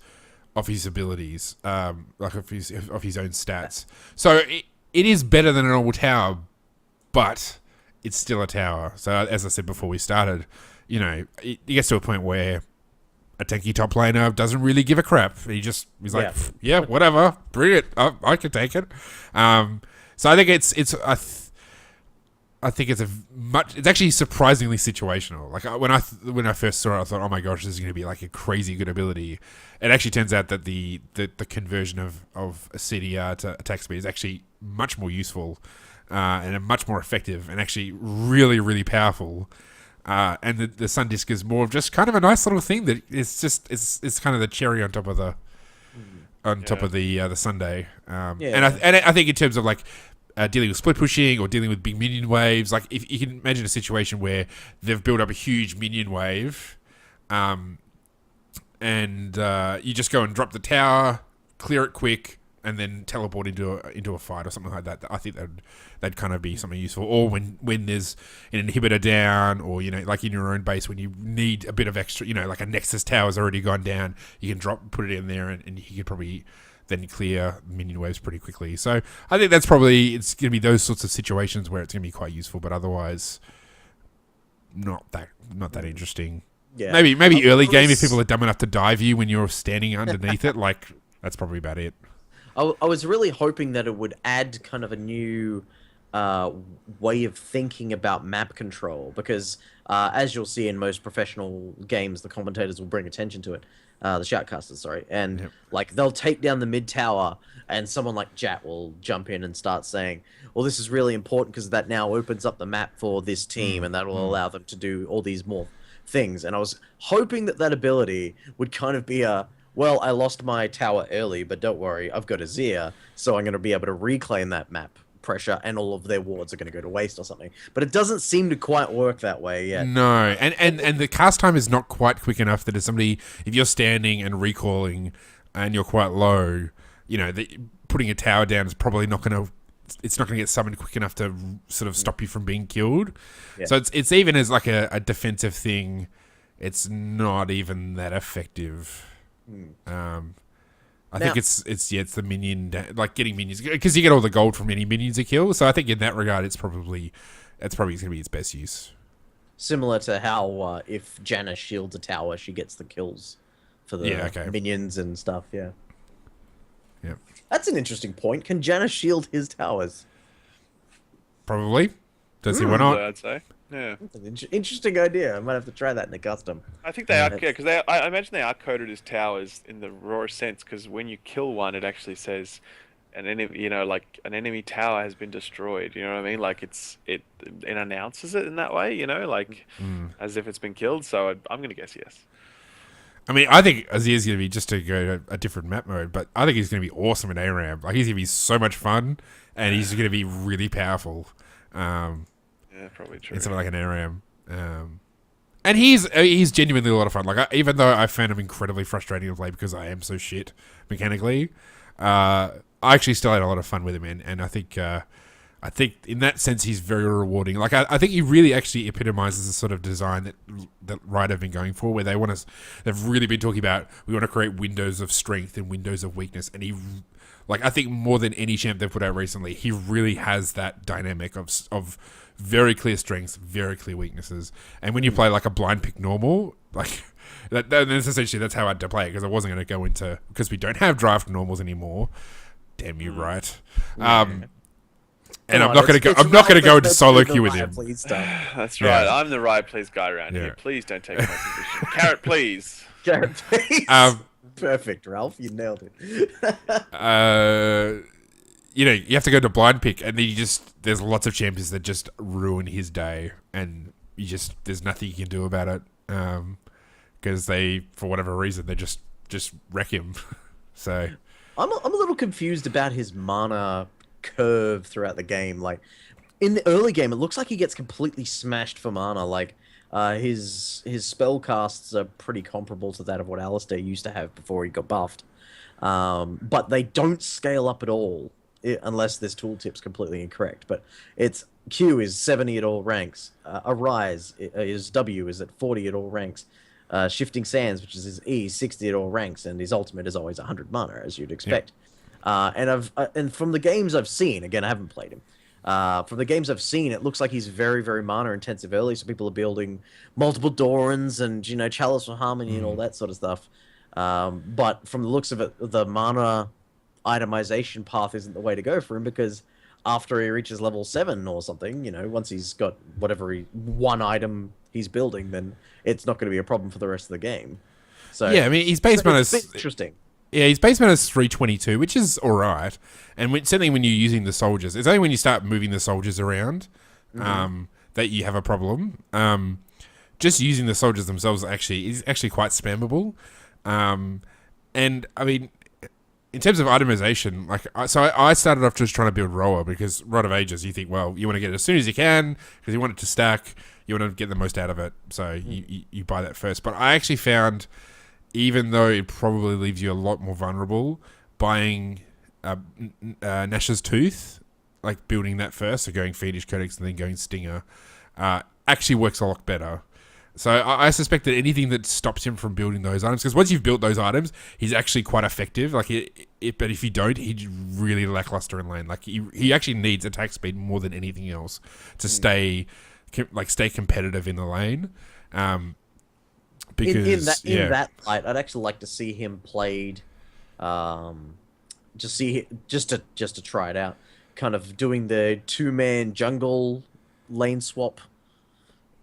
abilities, off his own stats. So it is better than a normal tower, but it's still a tower. So as I said before we started, it gets to a point where a tanky top laner doesn't really give a crap. He's like, yeah, whatever, bring it. I can take it. So I think it's actually surprisingly situational. Like when I first saw it, I thought, oh my gosh, this is going to be like a crazy good ability. It actually turns out that the conversion of a CDR to attack speed is actually much more useful. And much more effective and actually really, really powerful. And the Sun Disk is more of just kind of a nice little thing that it's kind of the cherry on top of the sundae. And I think in terms of like dealing with split pushing or dealing with big minion waves, like if you can imagine a situation where they've built up a huge minion wave, and you just go and drop the tower, clear it quick, and then teleport into a fight or something like that. I think that'd kind of be something useful. Or when there's an inhibitor down, or like in your own base when you need a bit of extra, like a Nexus tower's already gone down, you can put it in there, and you could probably then clear minion waves pretty quickly. So I think it's going to be those sorts of situations where it's going to be quite useful, but otherwise not that interesting. Yeah. Maybe early game if people are dumb enough to dive you when you're standing underneath it, like that's probably about it. I was really hoping that it would add kind of a new way of thinking about map control, because as you'll see in most professional games, the commentators will bring attention to it, the shoutcasters, sorry, and like they'll take down the mid tower, and someone like Jat will jump in and start saying, well, this is really important because that now opens up the map for this team, and that will allow them to do all these more things. And I was hoping that ability would kind of be well, I lost my tower early, but don't worry, I've got Azir, so I'm going to be able to reclaim that map pressure, and all of their wards are going to go to waste or something. But it doesn't seem to quite work that way yet. No, and the cast time is not quite quick enough that if you're standing and recalling and you're quite low, putting a tower down is probably not going to... It's not going to get summoned quick enough to sort of stop you from being killed. Yeah. So it's even as like a defensive thing, it's not even that effective. I think it's the minion, like getting minions, because you get all the gold from any minions you kill. So I think in that regard, it's probably going to be its best use. Similar to how if Janna shields a tower, she gets the kills for the minions and stuff. Yeah. Yeah. That's an interesting point. Can Janna shield his towers? Probably. Does he? Why not? I'd say. Yeah. That's an interesting idea. I might have to try that in the custom. I think they are, because I imagine they are coded as towers in the rawest sense, because when you kill one, it actually says an enemy, like an enemy tower has been destroyed. You know what I mean? Like it announces it in that way. As if it's been killed. So I'm gonna guess yes. I mean, I think Azir's going to be, just to go to a different map mode, but I think he's going to be awesome in ARAM. Like, he's going to be so much fun, and he's going to be really powerful. Yeah, probably true. In something like an ARAM. And he's genuinely a lot of fun. Like, even though I found him incredibly frustrating to play because I am so shit mechanically, I actually still had a lot of fun with him, and I think in that sense he's very rewarding. Like I think he really actually epitomizes the sort of design that Riot have been going for, where they've really been talking about, we want to create windows of strength and windows of weakness, and I think more than any champ they've put out recently, he really has that dynamic of very clear strengths, very clear weaknesses. And when you play like a blind pick normal, like that's essentially that's how I had to play it, because I wasn't going to go into, because we don't have draft normals anymore. Damn you, right? And I'm not going to go into solo queue with him. That's right. Yeah. I'm the Riot Please guy around here. Please don't take my position. Carrot, please. Carrot, please. Perfect, Ralph. You nailed it. You have to go to blind pick, and then there's lots of champions that just ruin his day, and there's nothing you can do about it, because they, for whatever reason, they just wreck him. So I'm a little confused about his mana curve throughout the game. Like in the early game, it looks like he gets completely smashed for mana. Like his spell casts are pretty comparable to that of what Alistair used to have before he got buffed, but they don't scale up at all unless this tooltip's completely incorrect. But its Q is 70 at all ranks, Arise his W is at 40 at all ranks, Shifting Sands, which is his E, 60 at all ranks, and his ultimate is always 100 mana, as you'd expect. And from the games I've seen, again, I haven't played him. From the games I've seen, it looks like he's very, very mana intensive early. So people are building multiple Dorans and Chalice for Harmony and all that sort of stuff. But from the looks of it, the mana itemization path isn't the way to go for him, because after he reaches level 7 or something, once he's got whatever one item he's building, then it's not going to be a problem for the rest of the game. So yeah, I mean, his base mana is interesting. Yeah, his base mana is 322, which is all right. And certainly when you're using the soldiers, it's only when you start moving the soldiers around that you have a problem. Just using the soldiers themselves is actually quite spammable. And I mean, in terms of itemization, I started off just trying to build Roa, because Rod of Ages, you think, well, you want to get it as soon as you can because you want it to stack, you want to get the most out of it, so you buy that first. But I actually found, even though it probably leaves you a lot more vulnerable, buying Nash's Tooth, like building that first, so going Fiendish Codex and then going Stinger, actually works a lot better. So I suspect that anything that stops him from building those items, because once you've built those items, he's actually quite effective. Like but if you don't, he's really lackluster in lane. Like he actually needs attack speed more than anything else to stay competitive in the lane. Because in that light, I'd actually like to see him played. Just to try it out, kind of doing the 2-man jungle lane swap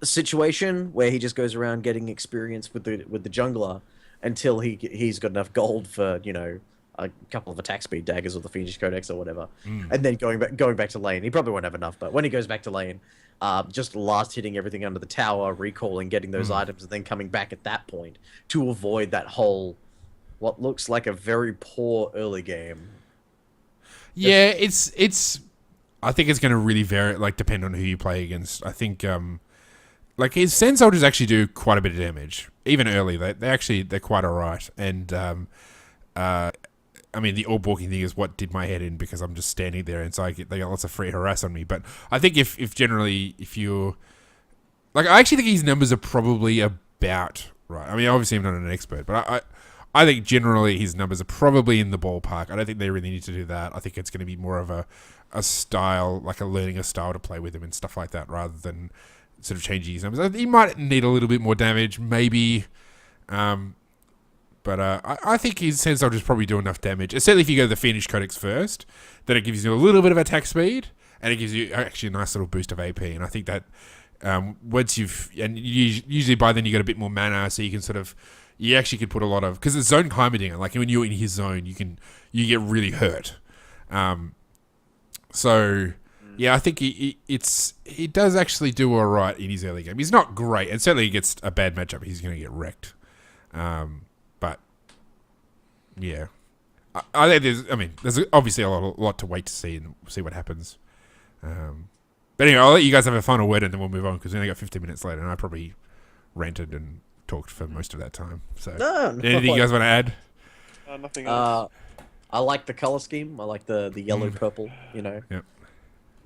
situation where he just goes around getting experience with the jungler until he's got enough gold for a couple of attack speed daggers or the Fiendish Codex or whatever, and then going back to lane. He probably won't have enough, but when he goes back to lane, just last hitting everything under the tower, recalling, getting those items, and then coming back at that point to avoid that whole what looks like a very poor early game. Yeah, it's. I think it's going to really vary, like depend on who you play against. I think, like his Sand Soldiers actually do quite a bit of damage, even early. They're quite alright. And I mean, the orb walking thing is what did my head in because I'm just standing there, and so they got lots of free harass on me. But I think if you're like, I actually think his numbers are probably about right. I mean, obviously I'm not an expert, but I think generally his numbers are probably in the ballpark. I don't think they really need to do that. I think it's going to be more of a style, like learning a style to play with him and stuff like that, rather than sort of changing his numbers. He might need a little bit more damage, maybe. But I think his Sand Soldiers probably do enough damage. Certainly if you go to the Fiendish Codex first, then it gives you a little bit of attack speed, and it gives you actually a nice little boost of AP. And I think that once usually by then you got a bit more mana, so you can sort of, you actually could put a lot of, because it's zone climating, like when you're in his zone, you get really hurt. So yeah, I think he does actually do all right in his early game. He's not great, and certainly he gets a bad matchup, he's going to get wrecked. But yeah, I think there's obviously a lot to wait to see and see what happens. But anyway, I'll let you guys have a final word and then we'll move on because we only got 15 minutes later, and I probably ranted and talked for most of that time. So, anything you guys want to add? Nothing else. I like the color scheme. I like the yellow purple. Yep.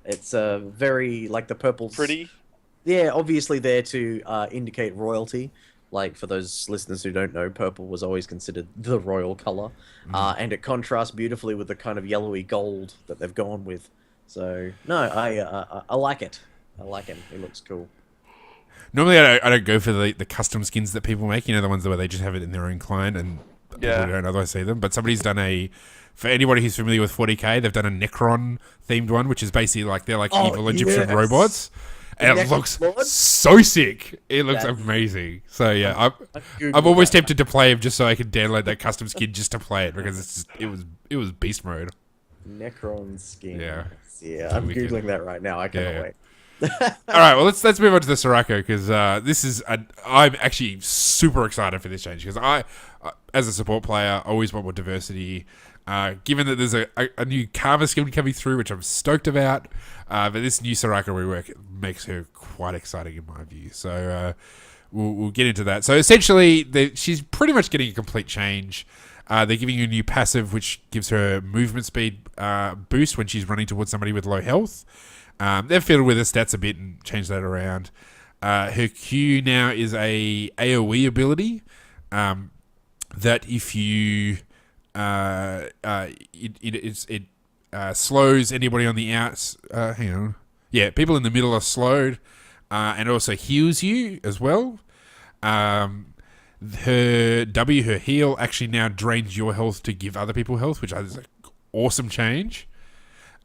It's very like the purple's Pretty. Yeah, obviously there to indicate royalty. Like for those listeners who don't know, purple was always considered the royal color, and it contrasts beautifully with the kind of yellowy gold that they've gone with. So no, I like it. I like him. He looks cool. Normally, I don't go for the custom skins that people make. The ones where they just have it in their own client and people don't otherwise see them. But somebody's done for anybody who's familiar with 40k, they've done a Necron themed one, which is basically like they're like evil Egyptian robots. And it looks so sick. It looks amazing. So yeah, I'm almost tempted to play him just so I can download that custom skin just to play it because it was beast mode. Necron skin. Yeah, I'm googling that right now. I cannot wait. All right, well let's move on to the Soraka because this is I'm actually super excited for this change because I as a support player always want more diversity. Given that there's a new Karma skin coming through, which I'm stoked about, but this new Soraka rework makes her quite exciting in my view. So we'll get into that. So essentially, she's pretty much getting a complete change. They're giving you a new passive, which gives her movement speed boost when she's running towards somebody with low health. They've fiddled with her stats a bit and changed that around. Her Q now is a AoE ability that if you it slows anybody on the outs. Hang on, people in the middle are slowed, and also heals you as well. Her heal actually now drains your health to give other people health, which is an awesome change.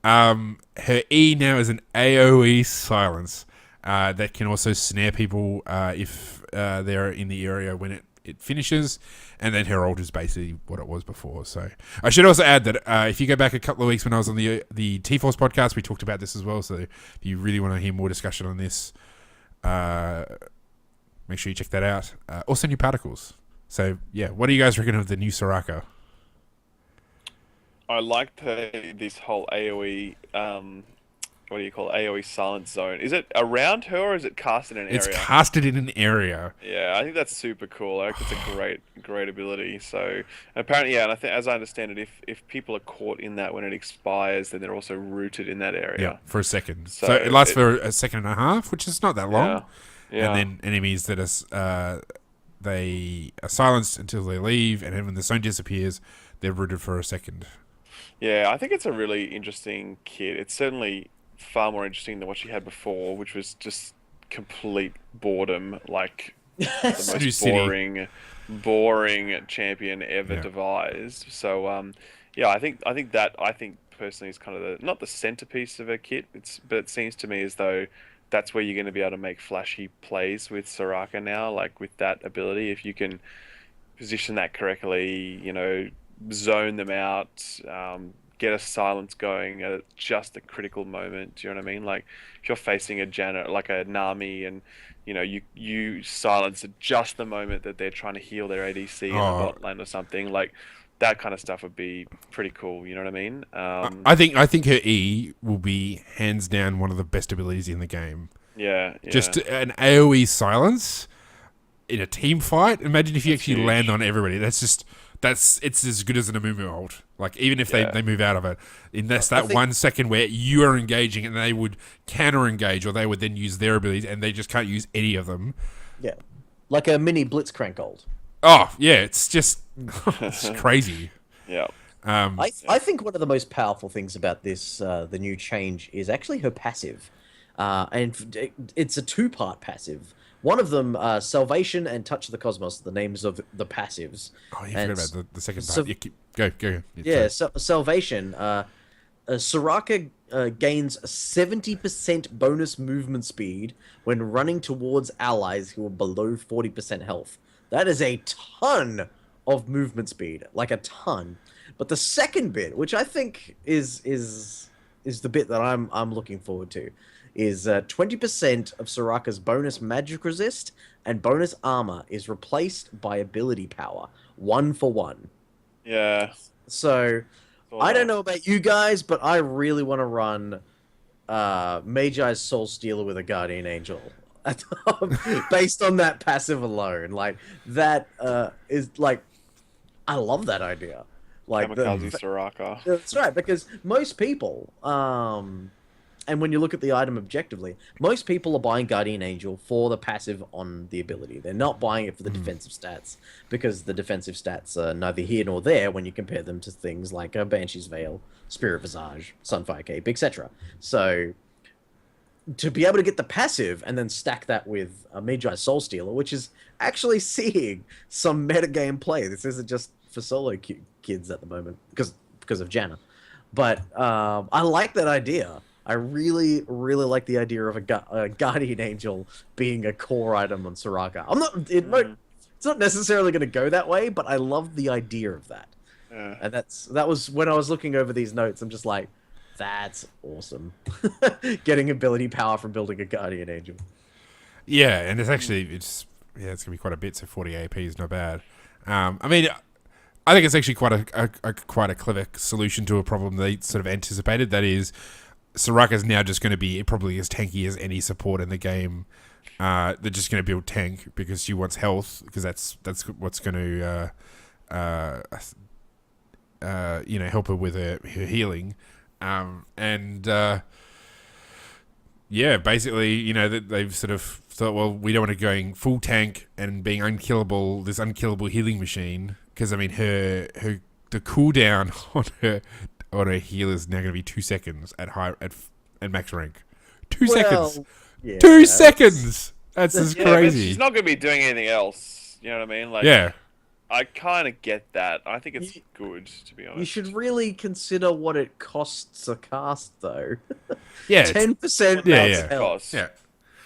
Her E now is an AoE silence that can also snare people if they're in the area when it finishes, and then her ult is basically what it was before. So I should also add that if you go back a couple of weeks when I was on the T-Force podcast, we talked about this as well. So if you really want to hear more discussion on this, make sure you check that out. Also new particles. So yeah, what do you guys reckon of the new Soraka? I liked this whole AoE what do you call it? AoE silence zone. Is it around her or is it cast in an It's area? casted in an area. Yeah, I think that's super cool. I think it's a great ability. So apparently, yeah, and I think as I understand it, if people are caught in that when it expires, then they're also rooted in that Yeah, area. for a second. So So it lasts for a second and a half, which is not that long. yeah, And yeah, then enemies that they are silenced until they leave, and then when the zone disappears, they're rooted for a second. yeah. I think it's a really interesting kit. It's certainly far more interesting than what she had before, which was just complete boredom, like the Snoo most City. boring champion ever Yeah. devised. So yeah, I think personally is kind of the not the centerpiece of a kit. But it seems to me as though that's where you're going to be able to make flashy plays with Soraka now, like with that ability. If you can position that correctly, zone them out, get a silence going at just the critical moment. Do you know what I mean? Like if you're facing a Janna, like a Nami, and you silence at just the moment that they're trying to heal their ADC in the Oh, bot lane or something, like that kind of stuff would be pretty cool. You know what I mean? I think her E will be hands down one of the best abilities in the game. Yeah, Just yeah, an AOE silence in a team fight. Imagine if you that's actually huge. land on everybody. It's as good as an movement hold. Like even if Yeah, they move out of it, in that's I that think 1 second where you are engaging and they would counter engage, or they would then use their abilities and they just can't use any of them. yeah, like a mini Blitzcrank ult. Oh yeah, it's just it's crazy. yeah, I think one of the most powerful things about this the new change is actually her passive, it's a two-part passive. One of them, Salvation and Touch of the Cosmos, the names of the passives. Oh, you And forgot about the second so- part. Go. Yeah, Sorry. Salvation. Soraka gains 70% bonus movement speed when running towards allies who are below 40% health. That is a ton of movement speed, like a ton. But the second bit, which I think is the bit that I'm looking forward to, is 20% of Soraka's bonus magic resist and bonus armor is replaced by ability power, 1-for-1. yeah. So Saw I don't that. know about you guys, but I really want to run Magi's Soul Stealer with a Guardian Angel. Based on that passive alone. Like that is like I love that idea. Like Kamikaze Soraka. that's right, because most people, and when you look at the item objectively, most people are buying Guardian Angel for the passive on the ability. They're not buying it for the defensive stats, because the defensive stats are neither here nor there when you compare them to things like Banshee's Veil, Spirit Visage, Sunfire Cape, etc. So, to be able to get the passive and then stack that with a Magi Soul Stealer, which is actually seeing some metagame play. This isn't just for solo kids at the moment, because of Janna. But I like that idea. I really, really like the idea of a Guardian Angel being a core item on Soraka. It's not necessarily going to go that way, but I love the idea of that. Yeah. And that was when I was looking over these notes. I'm just like, that's awesome. Getting ability power from building a Guardian Angel. Yeah, and it's gonna be quite a bit. So 40 AP is not bad. I mean, I think it's actually quite a clever solution to a problem they sort of anticipated. That is, Soraka's now just going to be probably as tanky as any support in the game. They're just going to build tank because she wants health, because that's what's going to help her with her healing. Yeah, basically, they've sort of thought, well, we don't want to going full tank and being unkillable, this unkillable healing machine, because I mean, the cooldown on her heal is now going to be 2 seconds at max rank. 2 seconds. Yeah, 2 seconds. That's just Yeah, but crazy. she's not going to be doing anything else. You know what I mean? Like, Yeah. I kind of get that. I think it's good, to be honest. You should really consider what it costs a cast, though. Yeah. 10% Yeah, max yeah. health. Cost. Yeah.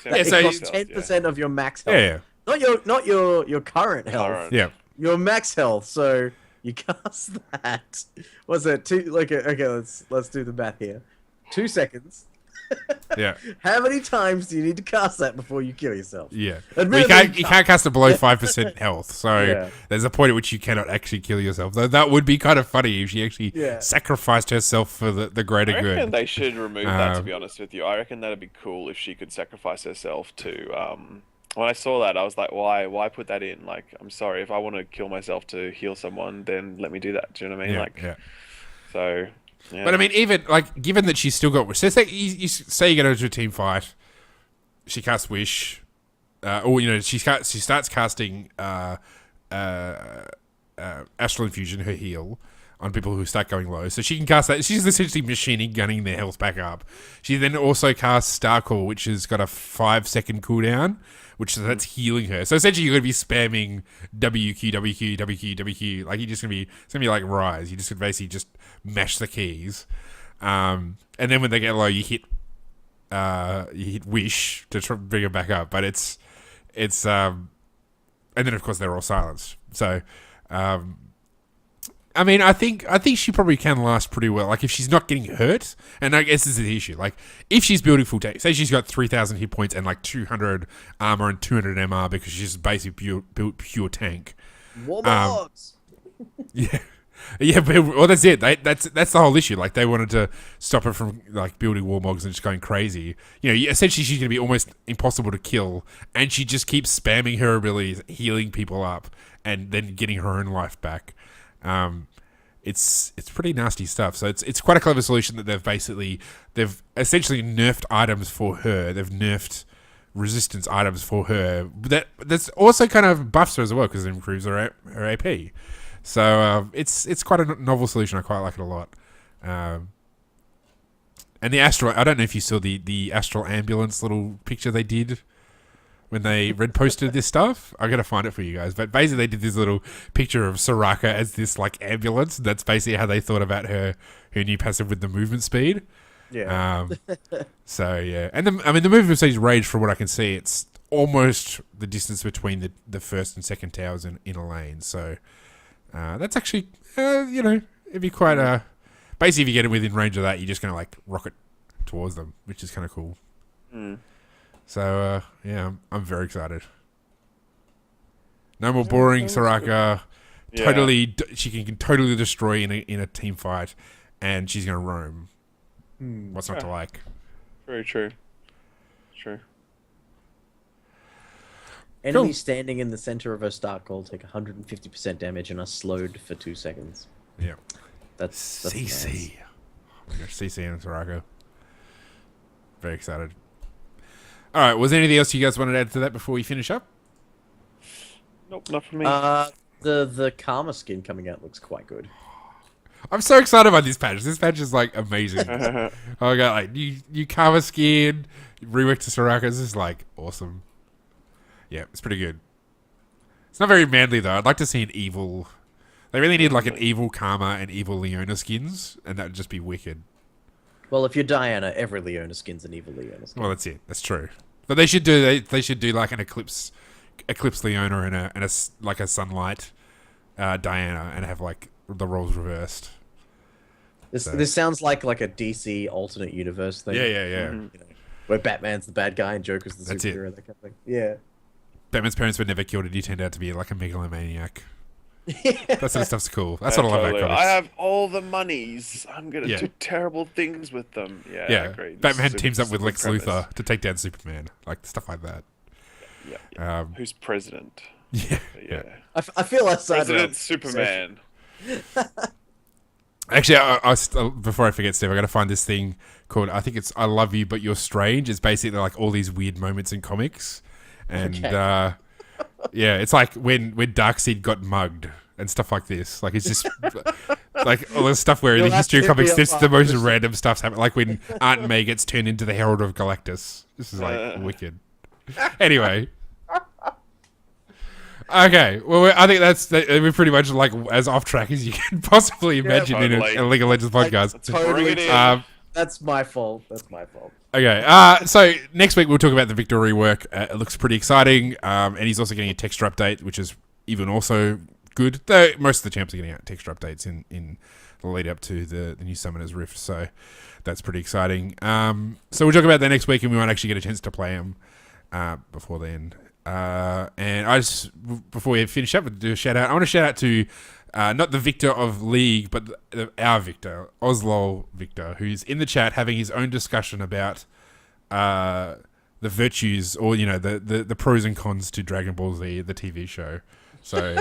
Yeah, It so costs yeah. 10% of your max health. Yeah. Not your current health. Current. Yeah. Your max health. So you cast that. What's that? Okay, let's do the math here. 2 seconds. Yeah. How many times do you need to cast that before you kill yourself? Yeah. Admittedly, You can't cast it below 5% health, so Yeah. there's a point at which you cannot actually kill yourself. Though that would be kind of funny if she actually sacrificed herself for the greater I good. reckon they should remove that, to be honest with you. I reckon that'd be cool if she could sacrifice herself to, when I saw that, I was like, why put that in? Like, I'm sorry, if I want to kill myself to heal someone, then let me do that. Do you know what I mean? Yeah. So, yeah. But I mean, even, like, given that she's still got... So say you say you get her into a team fight, she casts Wish, or, she starts casting Astral Infusion, her heal, on people who start going low. So she can cast that. She's essentially machining, gunning their health back up. She then also casts Starcall, which has got a 5-second cooldown, which that's healing her. So essentially you're going to be spamming WQ, WQ, WQ, WQ. Like, it's going to be like Rise. You just basically just mash the keys. And then when they get low, you hit Wish to try bring it back up. But it's and then of course they're all silenced. So, I mean, I think she probably can last pretty well. Like, if she's not getting hurt, and I guess this is the issue. Like, if she's building full tank, say she's got 3,000 hit points and like 200 armor and 200 MR because she's basically built pure tank. Warmogs. Yeah, well, that's it. That's the whole issue. Like, they wanted to stop her from like building warmogs and just going crazy. Essentially, she's going to be almost impossible to kill, and she just keeps spamming her abilities, healing people up, and then getting her own life back. It's pretty nasty stuff. So it's quite a clever solution that they've essentially nerfed items for her. They've nerfed resistance items for her. That's also kind of buffs her as well because it improves her AP. So it's quite a novel solution. I quite like it a lot. And the Astral, I don't know if you saw the Astral Ambulance little picture they did when they red posted this stuff. I gotta find it for you guys. But basically they did this little picture of Soraka as this like ambulance. That's basically how they thought about her new passive with the movement speed. Yeah. So yeah. And the movement speed range, from what I can see, it's almost the distance between the first and second towers in a lane. So that's actually it'd be quite basically if you get it within range of that, you're just gonna like rocket towards them, which is kinda cool. So, yeah, I'm very excited. No more boring Soraka. Yeah. Totally, she can totally destroy in a team fight, and she's going to roam. What's not to like? Very true. True. Enemies standing in the center of a Starcall take 150% damage and are slowed for 2 seconds. Yeah. That's CC. nice. Oh my gosh, CC and Soraka. Very excited. All right, was there anything else you guys wanted to add to that before we finish up? Nope, not for me. The Karma skin coming out looks quite good. I'm so excited about this patch. This patch is like amazing. I got like new Karma skin, rework to Soraka. This is like awesome. Yeah, it's pretty good. It's not very manly though. I'd like to see an evil. They really need like an evil Karma and evil Leona skins, and that would just be wicked. Well, if you're Diana, every Leona skin's an evil Leona skin. Well, that's it. That's true. But they should do like an Eclipse Leona and a like a Sunlight Diana, and have like the roles reversed. This sounds like a DC alternate universe thing. Yeah. Mm-hmm. Where Batman's the bad guy and Joker's the superhero. That kind of thing. Yeah. Batman's parents were never killed, and he turned out to be like a megalomaniac. That sort of stuff's cool. That's what I love about comics. I have all the monies. I'm gonna do terrible things with them. Yeah, great. Batman teams up with Lex Luthor to take down Superman, like stuff like that. Yeah. Who's president? Yeah. I feel outside President Superman. Actually, I before I forget, Steve, I got to find this thing called, I think it's "I Love You But You're Strange." It's basically like all these weird moments in comics, and yeah, it's like when Darkseid got mugged and stuff like this. Like, it's just like all this stuff where in the history of comics, this the most random stuff's happening. Like when Aunt May gets turned into the Herald of Galactus. This is like wicked. Anyway. Okay, well, I think we're pretty much like as off track as you can possibly imagine in a League of Legends podcast. That's my fault. Okay, so next week we'll talk about the Victor rework. It looks pretty exciting, and he's also getting a texture update, which is even also good. Though most of the champs are getting out texture updates in the lead up to the new Summoner's Rift. So that's pretty exciting. So we'll talk about that next week, and we won't actually get a chance to play them before then. And I just, before we finish up, we'll do a shout out. I want to shout out to not the Victor of League, but our Victor, OzLoL Victor, who's in the chat having his own discussion about the virtues, or the pros and cons to Dragon Ball Z, the TV show. So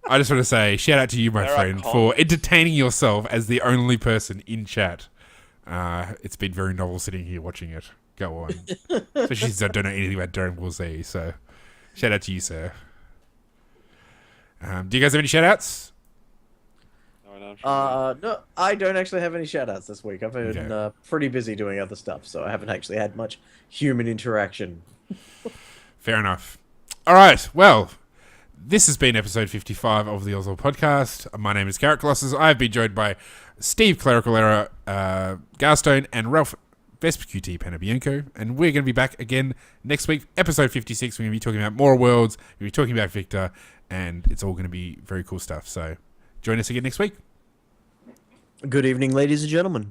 I just want to say shout out to you, my friend, for entertaining yourself as the only person in chat. It's been very novel sitting here watching it go on, especially since I don't know anything about Dragon Ball Z. So shout out to you, sir. Do you guys have any shout outs? No, I don't actually have any shout-outs this week. I've been pretty busy doing other stuff, so I haven't actually had much human interaction. Fair enough. All right, well, this has been episode 55 of the OzLoL podcast. My name is Carrot Colossus. I've been joined by Steve Clerical Error, Garstone, and Ralph VespQT Panabianco, and we're going to be back again next week, episode 56. We're going to be talking about more worlds, we're going to be talking about Victor, and it's all going to be very cool stuff. So join us again next week. Good evening, ladies and gentlemen.